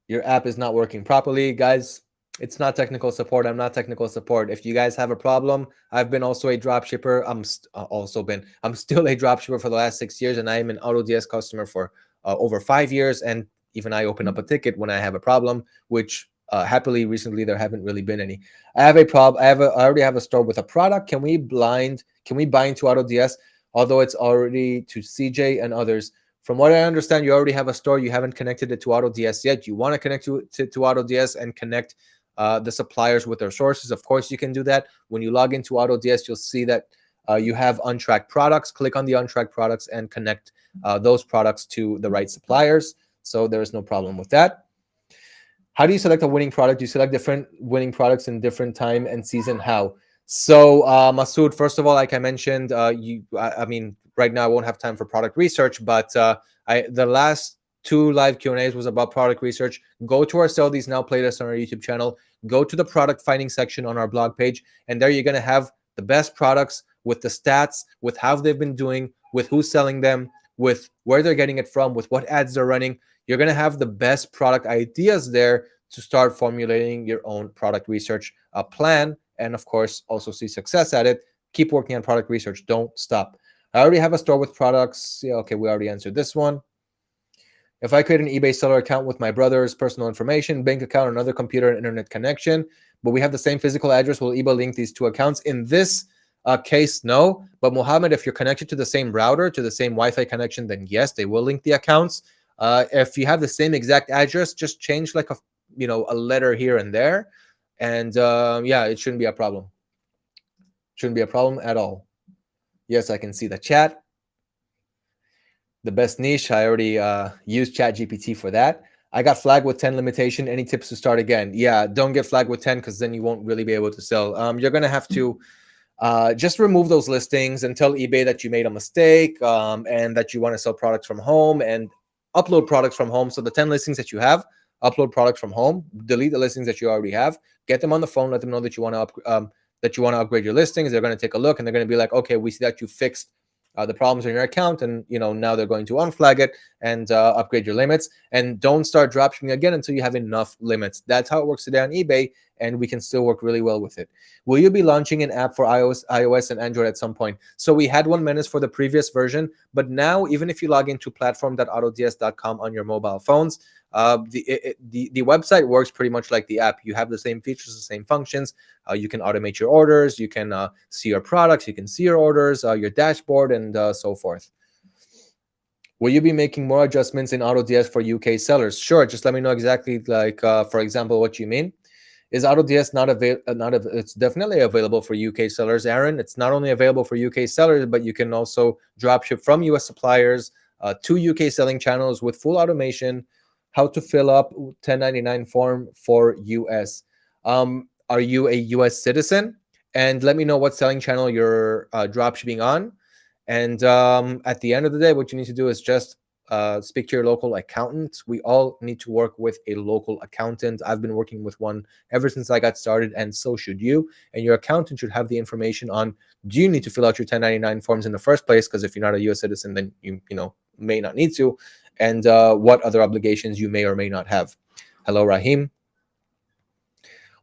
Your app is not working properly. Guys, it's not technical support. I'm not technical support. If you guys have a problem, I've been also a drop shipper. I'm still a drop shipper for the last 6 years, and I am an AutoDS customer for over 5 years. And even I open up a ticket when I have a problem, which happily recently there haven't really been any. I have a problem. I already have a store with a product. Can we bind to AutoDS, although it's already to CJ and others? From what I understand, you already have a store. You haven't connected it to AutoDS yet. You want to connect to AutoDS and connect the suppliers with their sources. Of course, you can do that. When you log into AutoDS, you'll see that you have untracked products. Click on the untracked products and connect those products to the right suppliers. So there is no problem with that. How do you select a winning product? You select different winning products in different time and season. How? So, Masood, first of all, like I mentioned, I mean, right now I won't have time for product research, but the last two live Q&As was about product research. Go to our Sell These Now playlist on our YouTube channel. Go to the product finding section on our blog page, and there you're going to have the best products with the stats, with how they've been doing, with who's selling them, with where they're getting it from, with what ads they're running. You're going to have the best product ideas there to start formulating your own product research plan, and of course also see success at it. Keep working on product research. Don't stop. I already have a store with products. Yeah, okay, we already answered this one. If I create an eBay seller account with my brother's personal information, bank account, another computer, and internet connection, but we have the same physical address, will eBay link these two accounts? In this case, no. But Mohammed, if you're connected to the same router, to the same Wi-Fi connection, then yes, they will link the accounts. If you have the same exact address, just change like a letter here and there, and yeah, it shouldn't be a problem. Shouldn't be a problem at all. Yes, I can see the chat. The best niche, I already used ChatGPT for that. I got flagged with 10 limitation. Any tips to start again? Yeah, don't get flagged with 10, because then you won't really be able to sell. You're going to have to just remove those listings and tell eBay that you made a mistake, and that you want to sell products from home, and upload products from home. So the 10 listings that you have, upload products from home, delete the listings that you already have, get them on the phone, let them know that you want to upgrade your listings. They're going to take a look, and they're going to be like, okay, we see that you fixed the problems in your account, and now they're going to unflag it and upgrade your limits. And don't start dropshipping again until you have enough limits. That's how it works today on eBay, and we can still work really well with it. Will you be launching an app for iOS and Android at some point? So we had one, Menace, for the previous version, but now even if you log into platform.autods.com on your mobile phones, the website works pretty much like the app. You have the same features, the same functions. You can automate your orders, you can see your products, you can see your orders, your dashboard, and so forth. Will you be making more adjustments in AutoDS for UK sellers? Sure, just let me know exactly, like for example, what you mean. Is AutoDS it's definitely available for UK sellers, Aaron. It's not only available for UK sellers, but you can also dropship from US suppliers to UK selling channels with full automation. How to fill up 1099 form for US. Are you a US citizen? And let me know what selling channel you're dropshipping on. And at the end of the day, what you need to do is just speak to your local accountant. We all need to work with a local accountant. I've been working with one ever since I got started, and so should you. And your accountant should have the information on, do you need to fill out your 1099 forms in the first place? Because if you're not a US citizen, then you may not need to. And what other obligations you may or may not have. Hello, Rahim.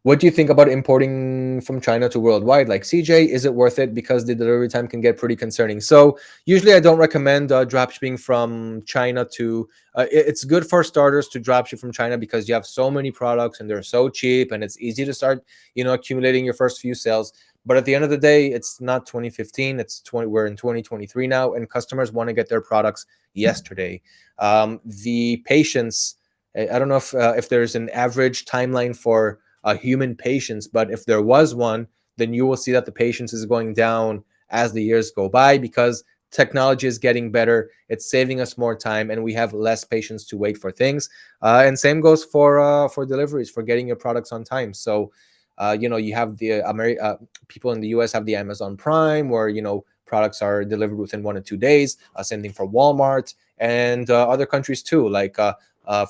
What do you think about importing from China to worldwide, like CJ? Is it worth it? Because the delivery time can get pretty concerning. So usually I don't recommend dropshipping from China to, it's good for starters to dropship from China because you have so many products and they're so cheap, and it's easy to start, accumulating your first few sales. But at the end of the day, it's not 2015, we're in 2023 now, and customers want to get their products yesterday. The patience, I don't know if there's an average timeline for human patience, but if there was one, then you will see that the patience is going down as the years go by, because technology is getting better, it's saving us more time, and we have less patience to wait for things. And same goes for deliveries, for getting your products on time. So you have the people in the US have the Amazon Prime, where products are delivered within 1 or 2 days. Same thing for Walmart, and other countries too, like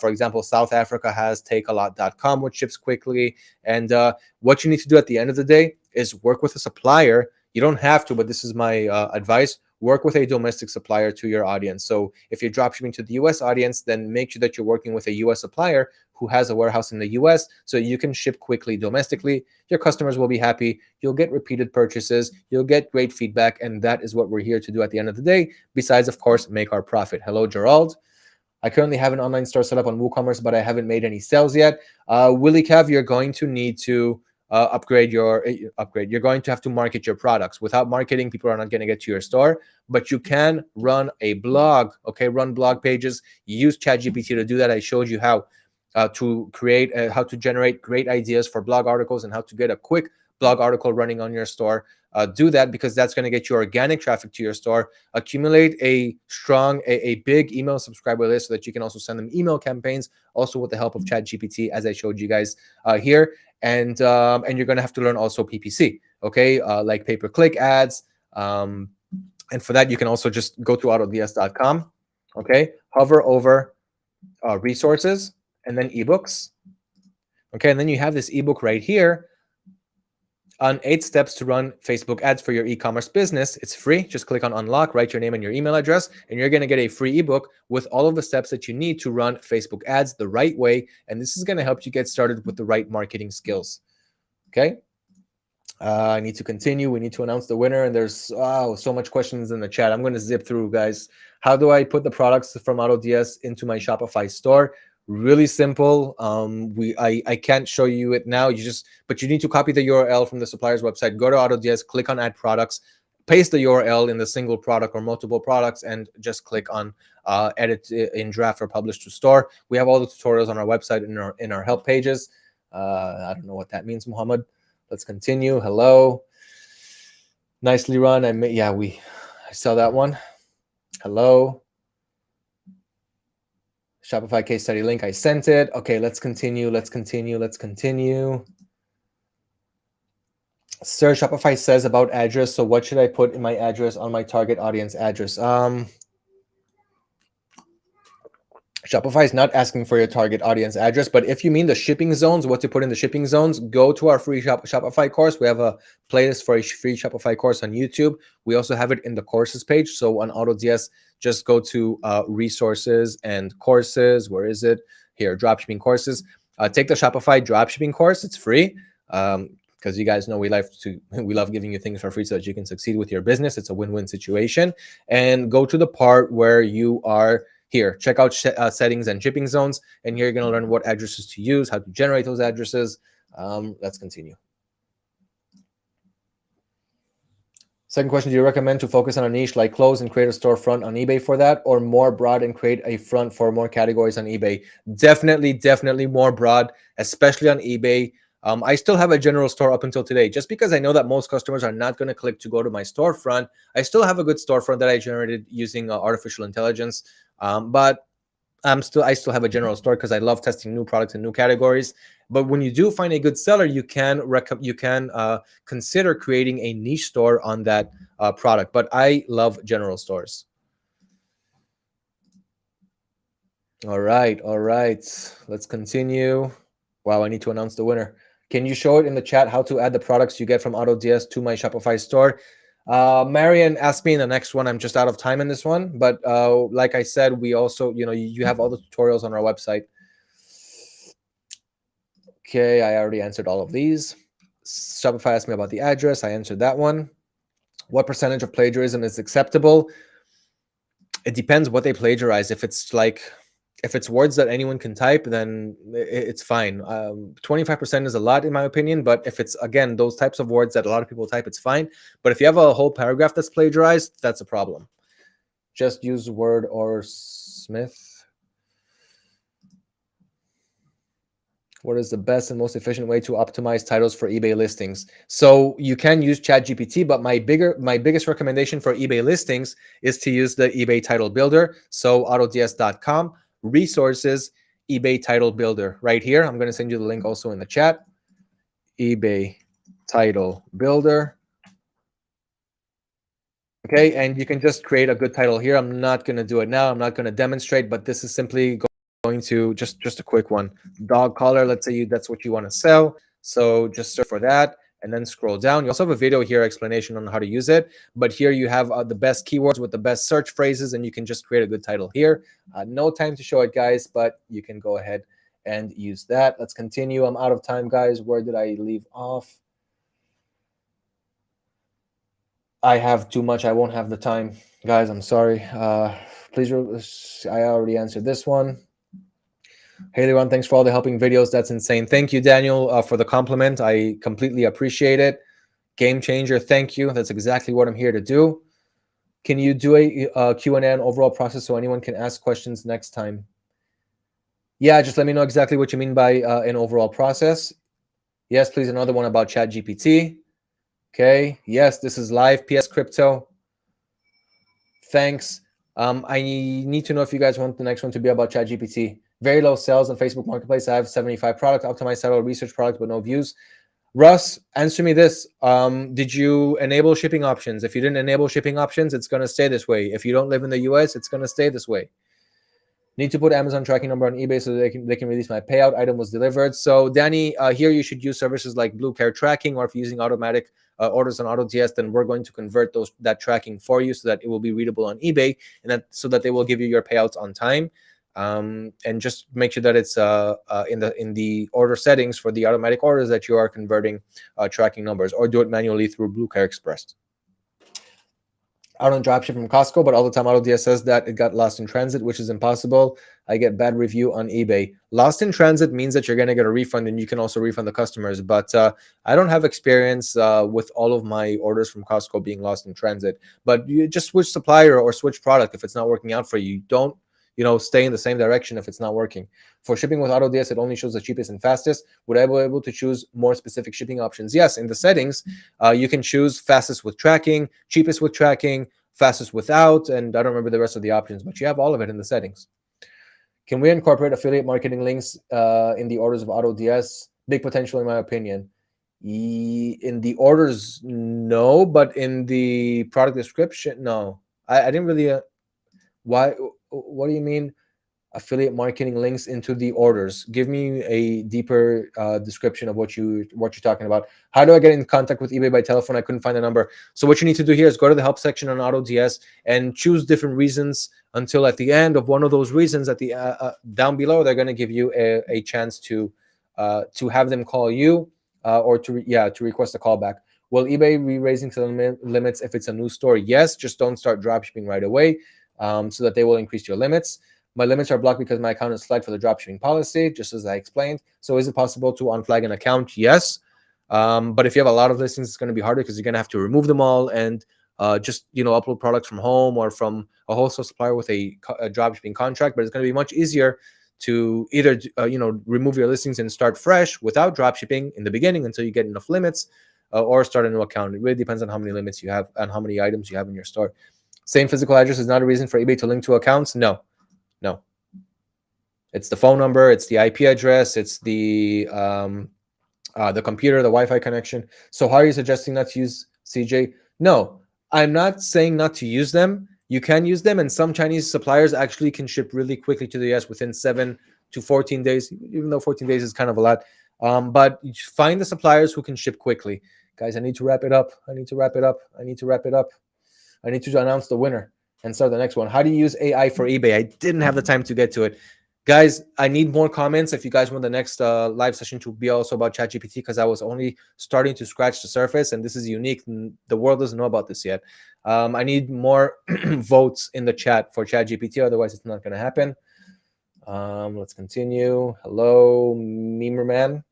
for example, South Africa has takealot.com, which ships quickly. And what you need to do at the end of the day is work with a supplier. You don't have to, but this is my advice. Work with a domestic supplier to your audience. So if you're dropshipping to the US audience, then make sure that you're working with a US supplier who has a warehouse in the US, so you can ship quickly domestically. Your customers will be happy. You'll get repeated purchases. You'll get great feedback. And that is what we're here to do at the end of the day, besides, of course, make our profit. Hello, Gerald. I currently have an online store set up on WooCommerce, but I haven't made any sales yet. Willie Kev, you're going to need to upgrade. You're going to have to market your products. Without marketing, people are not going to get to your store. But you can run a blog. Okay, run blog pages. Use ChatGPT to do that. I showed you how to generate great ideas for blog articles and how to get a quick blog article running on your store. Do that, because that's going to get you organic traffic to your store. Accumulate a strong, a big email subscriber list so that you can also send them email campaigns, also with the help of ChatGPT, as I showed you guys here. And you're going to have to learn also PPC, okay, like pay-per-click ads. And for that, you can also just go to AutoDS.com, okay, hover over resources, and then ebooks. Okay, and then you have this ebook right here on 8 steps to run Facebook ads for your e-commerce business. It's free. Just click on unlock, write your name and your email address, and you're going to get a free ebook with all of the steps that you need to run Facebook ads the right way. And this is going to help you get started with the right marketing skills. Okay. I need to continue. We need to announce the winner. And there's so much questions in the chat. I'm going to zip through, guys. How do I put the products from AutoDS into my Shopify store? Really simple. I can't show you it now. But you need to copy the URL from the supplier's website. Go to AutoDS, click on Add Products, paste the URL in the single product or multiple products, and just click on Edit in Draft or Publish to Store. We have all the tutorials on our website in our help pages. I don't know what that means, Muhammad. Let's continue. Hello. Nicely run. I saw that one. Hello. Shopify case study link. I sent it. Okay, let's continue. Let's continue. Let's continue. Sir, Shopify says about address. So what should I put in my address on my target audience address? Shopify is not asking for your target audience address, but if you mean the shipping zones, what to put in the shipping zones, go to our free Shopify course. We have a playlist for a free Shopify course on YouTube. We also have it in the courses page. So on AutoDS, just go to resources and courses. Where is it? Here, dropshipping courses. Take the Shopify dropshipping course. It's free. Because you guys know we love giving you things for free so that you can succeed with your business. It's a win-win situation. And go to the part where you are here. Check out settings and shipping zones. And here you're going to learn what addresses to use, how to generate those addresses. Let's continue. Second question, do you recommend to focus on a niche like clothes and create a storefront on eBay for that, or more broad and create a front for more categories on eBay? Definitely more broad, especially on eBay. I still have a general store up until today. Just because I know that most customers are not going to click to go to my storefront, I still have a good storefront that I generated using artificial intelligence. But I still have a general store because I love testing new products and new categories. But when you do find a good seller, you can consider creating a niche store on that product. But I love general stores. All right. Let's continue. Wow, I need to announce the winner. Can you show it in the chat how to add the products you get from AutoDS to my Shopify store? Marian asked me in the next one. I'm just out of time in this one. But like I said, we also, you have all the tutorials on our website. Okay, I already answered all of these. Shopify asked me about the address. I answered that one. What percentage of plagiarism is acceptable? It depends what they plagiarize. If it's words that anyone can type, then it's fine. 25% is a lot in my opinion, but if it's, again, those types of words that a lot of people type, it's fine. But if you have a whole paragraph that's plagiarized, that's a problem. Just use Word or Smith. What is the best and most efficient way to optimize titles for eBay listings? So you can use ChatGPT, but my biggest recommendation for eBay listings is to use the eBay title builder. So AutoDS.com, resources, eBay title builder right here. I'm going to send you the link also in the chat. eBay title builder. Okay, and you can just create a good title here. I'm not going to do it now. I'm not going to demonstrate, but this is simply going to just a quick one. Dog collar, let's say that's what you want to sell. So just search for that and then scroll down. You also have a video here, explanation on how to use it. But here you have the best keywords with the best search phrases, and you can just create a good title here. No time to show it, guys, but you can go ahead and use that. Let's continue. I'm out of time, guys. Where did I leave off? I have too much. I won't have the time, guys. I'm sorry. Please, I already answered this one. Hey, everyone, thanks for all the helping videos. That's insane. Thank you, Daniel, for the compliment. I completely appreciate it. Game changer, thank you. That's exactly what I'm here to do. Can you do a Q&A and overall process so anyone can ask questions next time? Yeah, just let me know exactly what you mean by an overall process. Yes, please, another one about ChatGPT. Okay, yes, this is live. PS Crypto. Thanks. I need to know if you guys want the next one to be about ChatGPT. Very low sales on Facebook Marketplace. I have 75 products, optimized title, research product, but no views. Russ, answer me this. Did you enable shipping options? If you didn't enable shipping options, it's going to stay this way. If you don't live in the US, it's going to stay this way. Need to put Amazon tracking number on eBay so they can release my payout. Item was delivered. So Danny, here you should use services like Blue Care Tracking, or if you're using automatic orders on AutoDS, then we're going to convert that tracking for you so that it will be readable on eBay, and so that they will give you your payouts on time. And just make sure that it's in the order settings for the automatic orders that you are converting tracking numbers, or do it manually through Blue Care Express. I don't dropship from Costco, but all the time AutoDS says that it got lost in transit, which is impossible. I get bad review on eBay. Lost in transit means that you're going to get a refund, and you can also refund the customers. But I don't have experience with all of my orders from Costco being lost in transit. But you just switch supplier or switch product if it's not working out for you. Don't stay in the same direction if it's not working. For shipping with AutoDS, it only shows the cheapest and fastest. Would I be able to choose more specific shipping options? Yes, in the settings, you can choose fastest with tracking, cheapest with tracking, fastest without, and I don't remember the rest of the options, but you have all of it in the settings. Can we incorporate affiliate marketing links in the orders of AutoDS? Big potential, in my opinion. In the orders, no, but in the product description, no. I didn't really... Why? What do you mean affiliate marketing links into the orders? Give me a deeper description of what you're talking about. How do I get in contact with eBay by telephone? I couldn't find a number. So what you need to do here is go to the help section on AutoDS and choose different reasons, until at the end of one of those reasons, at the down below, they're going to give you a chance to have them call you or to request a callback. Will eBay be raising some limits if it's a new store? Yes, just don't start dropshipping right away, so that they will increase your limits. My limits are blocked because my account is flagged for the dropshipping policy, just as I explained. So is it possible to unflag an account? Yes. But if you have a lot of listings, it's going to be harder because you're going to have to remove them all and just upload products from home or from a wholesale supplier with a dropshipping contract. But it's going to be much easier to either remove your listings and start fresh without dropshipping in the beginning until you get enough limits, or start a new account. It really depends on how many limits you have and how many items you have in your store. Same physical address is not a reason for eBay to link to accounts. No. It's the phone number, it's the IP address, it's the computer, the Wi-Fi connection. So how are you suggesting not to use CJ? No, I'm not saying not to use them. You can use them, and some Chinese suppliers actually can ship really quickly to the US within 7 to 14 days, even though 14 days is kind of a lot. But find the suppliers who can ship quickly. Guys, I need to wrap it up. I need to announce the winner and start the next one. How do you use AI for eBay? I didn't have the time to get to it. Guys, I need more comments if you guys want the next live session to be also about ChatGPT, because I was only starting to scratch the surface, and this is unique. The world doesn't know about this yet. I need more votes in the chat for ChatGPT, otherwise it's not going to happen. Let's continue. Hello, Memer Man.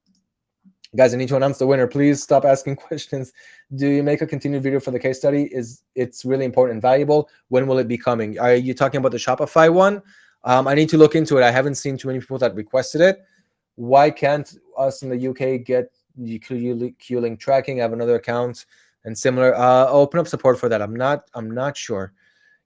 Guys, I need to announce the winner. Please stop asking questions. Do you make a continued video for the case study? It's really important and valuable. When will it be coming? Are you talking about the Shopify one? I need to look into it. I haven't seen too many people that requested it. Why can't us in the UK get Q-Link tracking? I have another account and similar. I'll open up support for that. I'm not sure.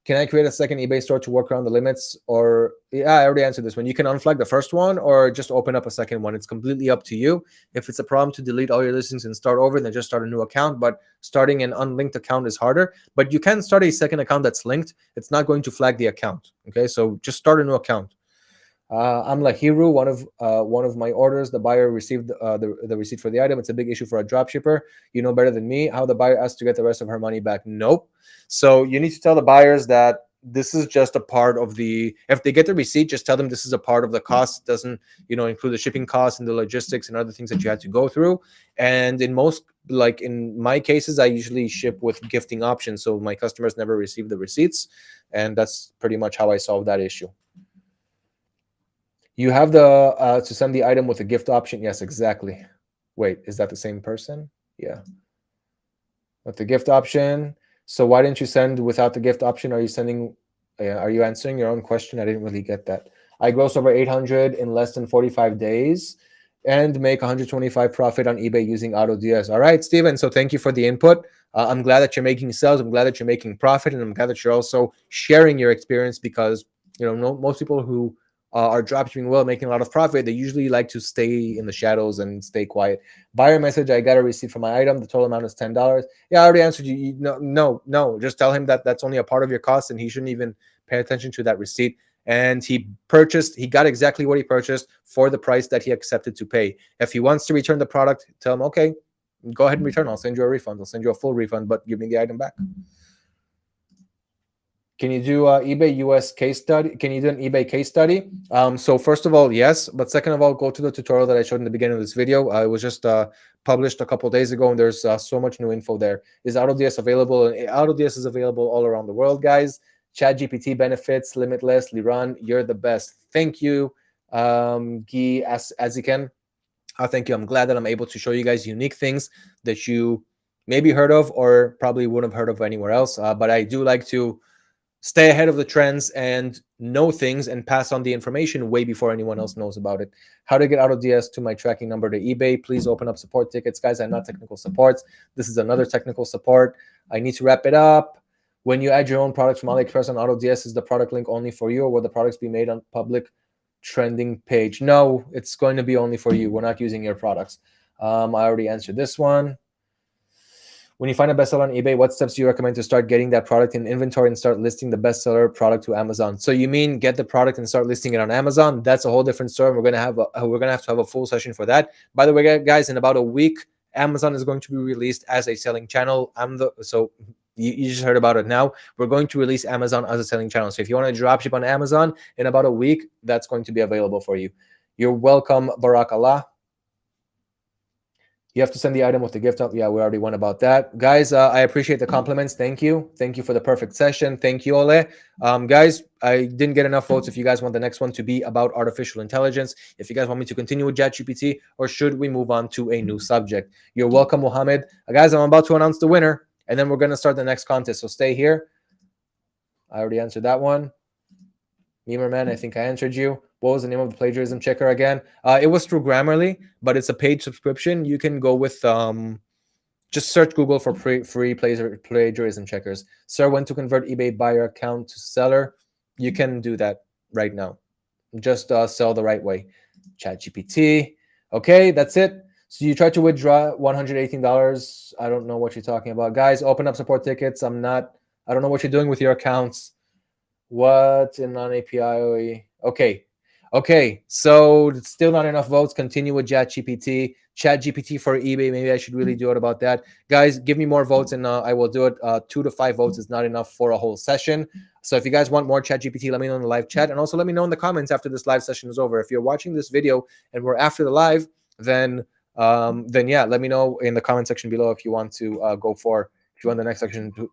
Can I create a second eBay store to work around the limits? Or I already answered this one. You can unflag the first one or just open up a second one. It's completely up to you. If it's a problem to delete all your listings and start over, then just start a new account. But starting an unlinked account is harder. But you can start a second account that's linked. It's not going to flag the account. Okay, so just start a new account. I'm Lahiru, one of my orders. The buyer received the receipt for the item. It's a big issue for a dropshipper. You know better than me how the buyer has to get the rest of her money back. Nope. So you need to tell the buyers that this is just a part of the, if they get the receipt, just tell them this is a part of the cost. It doesn't, include the shipping costs and the logistics and other things that you had to go through. And in most, like in my cases, I usually ship with gifting options, so my customers never receive the receipts. And that's pretty much how I solve that issue. You have the to send the item with a gift option. Yes, exactly. Wait, is that the same person? Yeah. With the gift option. So why didn't you send without the gift option? Are you sending? Are you answering your own question? I didn't really get that. I grossed over 800 in less than 45 days. and make 125 profit on eBay using AutoDS. All right, Steven. So thank you for the input. I'm glad that you're making sales. I'm glad that you're making profit, and I'm glad that you're also sharing your experience, because most people who are dropshipping well, making a lot of profit, they usually like to stay in the shadows and stay quiet. Buyer message: I got a receipt for my item. The total amount is $10. Yeah, I already answered you. No. Just tell him that that's only a part of your cost, and he shouldn't even pay attention to that receipt. And he got exactly what he purchased for the price that he accepted to pay. If he wants to return the product, tell him, okay, go ahead and return. I'll send you a refund. I'll send you a full refund, but give me the item back. Can you do eBay US case study? Can you do an eBay case study? So first of all, yes. But second of all, go to the tutorial that I showed in the beginning of this video. It was just published a couple days ago, and there's so much new info there. Is AutoDS available? And AutoDS is available all around the world, guys. ChatGPT benefits, limitlessly run. You're the best. Thank you, 𝗜𝗟𝗢𝗦𝗡𝗚. Thank you. I'm glad that I'm able to show you guys unique things that you maybe heard of or probably wouldn't have heard of anywhere else. But I do like to stay ahead of the trends and know things and pass on the information way before anyone else knows about it. How to get AutoDS to my tracking number to eBay. Please open up support tickets. Guys, I'm not technical support. This is another technical support. I need to wrap it up. When you add your own products from AliExpress on AutoDS, is the product link only for you, or will the products be made on public trending page? No, it's going to be only for you. We're not using your products. I already answered this one. When you find a bestseller on eBay, what steps do you recommend to start getting that product in inventory and start listing the bestseller product to Amazon? So you mean get the product and start listing it on Amazon? That's a whole different story. We're gonna have to have a full session for that. By the way, guys, in about a week, Amazon is going to be released as a selling channel. So you just heard about it now. We're going to release Amazon as a selling channel. So if you want to dropship on Amazon in about a week, that's going to be available for you. You're welcome, Barak Allah. You have to send the item with the gift up. Yeah, we already went about that. Guys, I appreciate the compliments. Thank you. Thank you for the perfect session. Thank you, Ole. Guys, I didn't get enough votes. If you guys want the next one to be about artificial intelligence, if you guys want me to continue with ChatGPT, or should we move on to a new subject? You're welcome, Mohammed. Guys, I'm about to announce the winner, and then we're going to start the next contest. So stay here. I already answered that one. Memer Man, I think I answered you. What was the name of the plagiarism checker again? It was through Grammarly, but it's a paid subscription. You can go with just search Google for free plagiarism checkers. Sir, when to convert eBay buyer account to seller? You can do that right now. Just sell the right way. ChatGPT. Okay, that's it. So you tried to withdraw $118. I don't know what you're talking about. Guys, open up support tickets. I don't know what you're doing with your accounts. What in non-API? Okay, so it's still not enough votes. Continue with ChatGPT for eBay. Maybe I should really do it about that. Guys, give me more votes and I will do it. 2 to 5 votes is not enough for a whole session. So if you guys want more ChatGPT, let me know in the live chat, and also let me know in the comments after this live session is over. If you're watching this video and we're after the live, then yeah, let me know in the comment section below if you want to if you want the next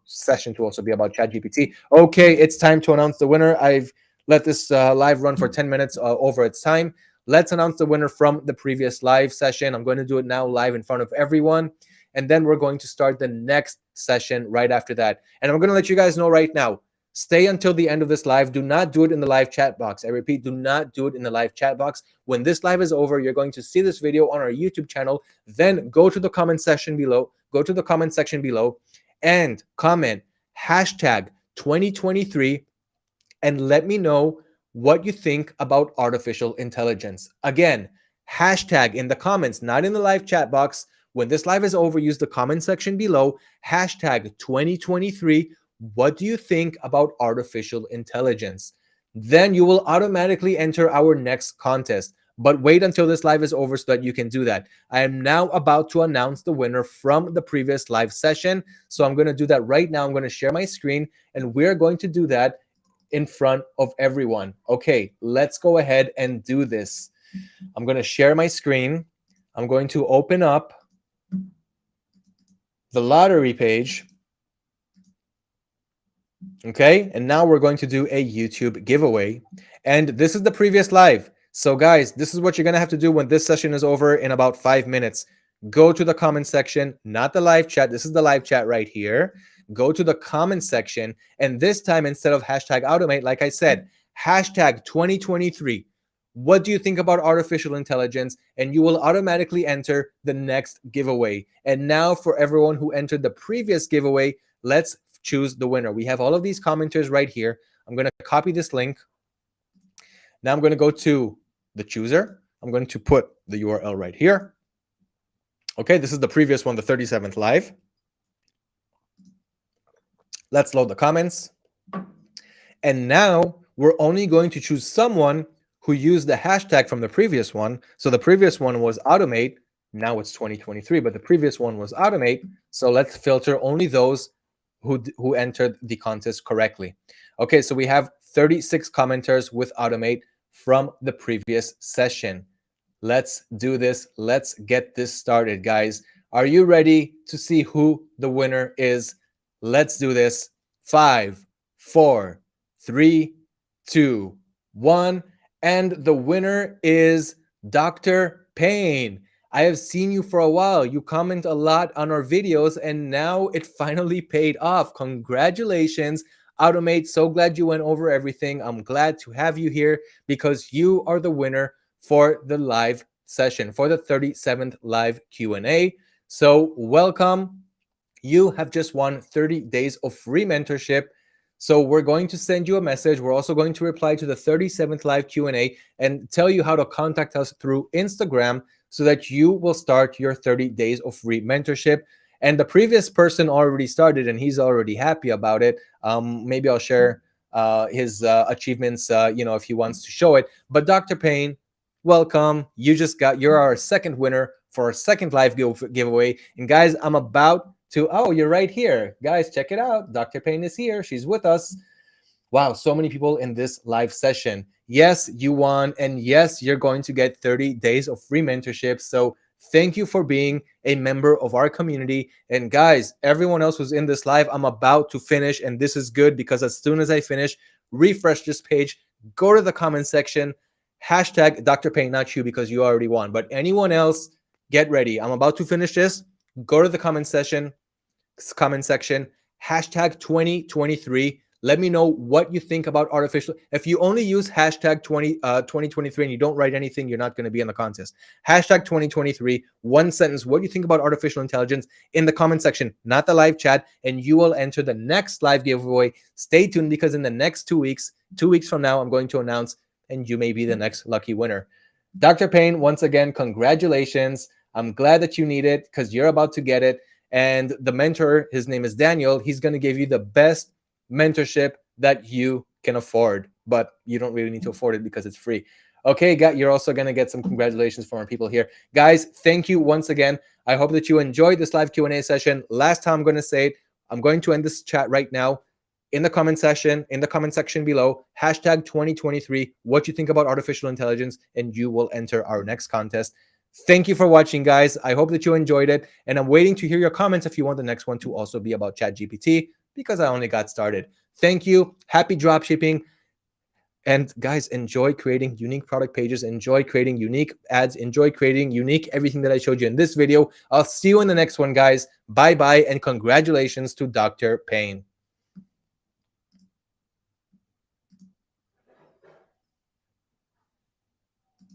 session to also be about ChatGPT. Okay, it's time to announce the winner. I've let this live run for 10 minutes over its time. Let's announce the winner from the previous live session. I'm going to do it now live in front of everyone. And then we're going to start the next session right after that. And I'm going to let you guys know right now, stay until the end of this live. Do not do it in the live chat box. I repeat, do not do it in the live chat box. When this live is over, you're going to see this video on our YouTube channel. Then go to the comment section below. And comment hashtag 2023 and let me know what you think about artificial intelligence. Again, hashtag in the comments, not in the live chat box. When this live is over, use the comment section below, hashtag 2023. What do you think about artificial intelligence? Then you will automatically enter our next contest. But wait until this live is over so that you can do that. I am now about to announce the winner from the previous live session. So I'm going to do that right now. I'm going to share my screen, and we're going to do that in front of everyone. Okay, let's go ahead and do this. I'm going to share my screen. I'm going to open up the lottery page. Okay, and now we're going to do a YouTube giveaway. And this is the previous live. So guys, this is what you're going to have to do when this session is over in about 5 minutes. Go to the comment section, not the live chat. This is the live chat right here. Go to the comment section. And this time, instead of hashtag automate, like I said, hashtag 2023. what do you think about artificial intelligence? And you will automatically enter the next giveaway. And now for everyone who entered the previous giveaway, let's choose the winner. We have all of these commenters right here. I'm going to copy this link. Now I'm going to go to the chooser. I'm going to put the URL right here. Okay, this is the previous one, the 37th live. Let's load the comments. And now we're only going to choose someone who used the hashtag from the previous one. So the previous one was automate. Now it's 2023, but the previous one was automate. So let's filter only those who entered the contest correctly. Okay, so we have 36 commenters with automate from the previous session. Let's do this. Let's get this started, guys. Are you ready to see who the winner is? Let's do this. 5, 4, 3, 2, 1. And the winner is Dr. Payne. I have seen you for a while. You comment a lot on our videos, and now it finally paid off. Congratulations, Automate. So glad you went over everything. I'm glad to have you here because you are the winner for the live session, for the 37th live Q&A. So welcome. You have just won 30 days of free mentorship. So we're going to send you a message. We're also going to reply to the 37th live Q&A and tell you how to contact us through Instagram so that you will start your 30 days of free mentorship. And the previous person already started and he's already happy about it. Maybe I'll share his achievements, if he wants to show it. But Dr. Payne, welcome. You're our second winner for our second live giveaway. And guys, I'm about to, oh, you're right here. Guys, check it out. Dr. Payne is here. She's with us. Wow, so many people in this live session. Yes, you won. And yes, you're going to get 30 days of free mentorship. So thank you for being a member of our community. And guys, everyone else who's in this live, I'm about to finish. And this is good because as soon as I finish, refresh this page, go to the comment section, hashtag Dr. Payne, not you because you already won. But anyone else, get ready. I'm about to finish this. Go to the comment section, hashtag 2023. Let me know what you think about artificial. If you only use hashtag 2023 and you don't write anything, you're not going to be in the contest. Hashtag 2023, one sentence, what you think about artificial intelligence in the comment section, not the live chat, and you will enter the next live giveaway. Stay tuned because in the next 2 weeks, 2 weeks from now, I'm going to announce and you may be the next lucky winner. Dr. Payne, once again, congratulations. I'm glad that you need it because you're about to get it. And the mentor, his name is Daniel. He's going to give you the best mentorship that you can afford, but you don't really need to afford it because it's free. Okay, you're also going to get some congratulations from our people here. Guys, thank you once again. I hope that you enjoyed this live Q&A session. Last time I'm going to say it, I'm going to end this chat right now. In the comment section below, hashtag 2023, what you think about artificial intelligence, and you will enter our next contest. Thank you for watching, guys. I hope that you enjoyed it, and I'm waiting to hear your comments if you want the next one to also be about ChatGPT, because I only got started. Thank you. Happy dropshipping. And guys, enjoy creating unique product pages. Enjoy creating unique ads. Enjoy creating unique everything that I showed you in this video. I'll see you in the next one, guys. Bye-bye, and congratulations to Dr. Payne.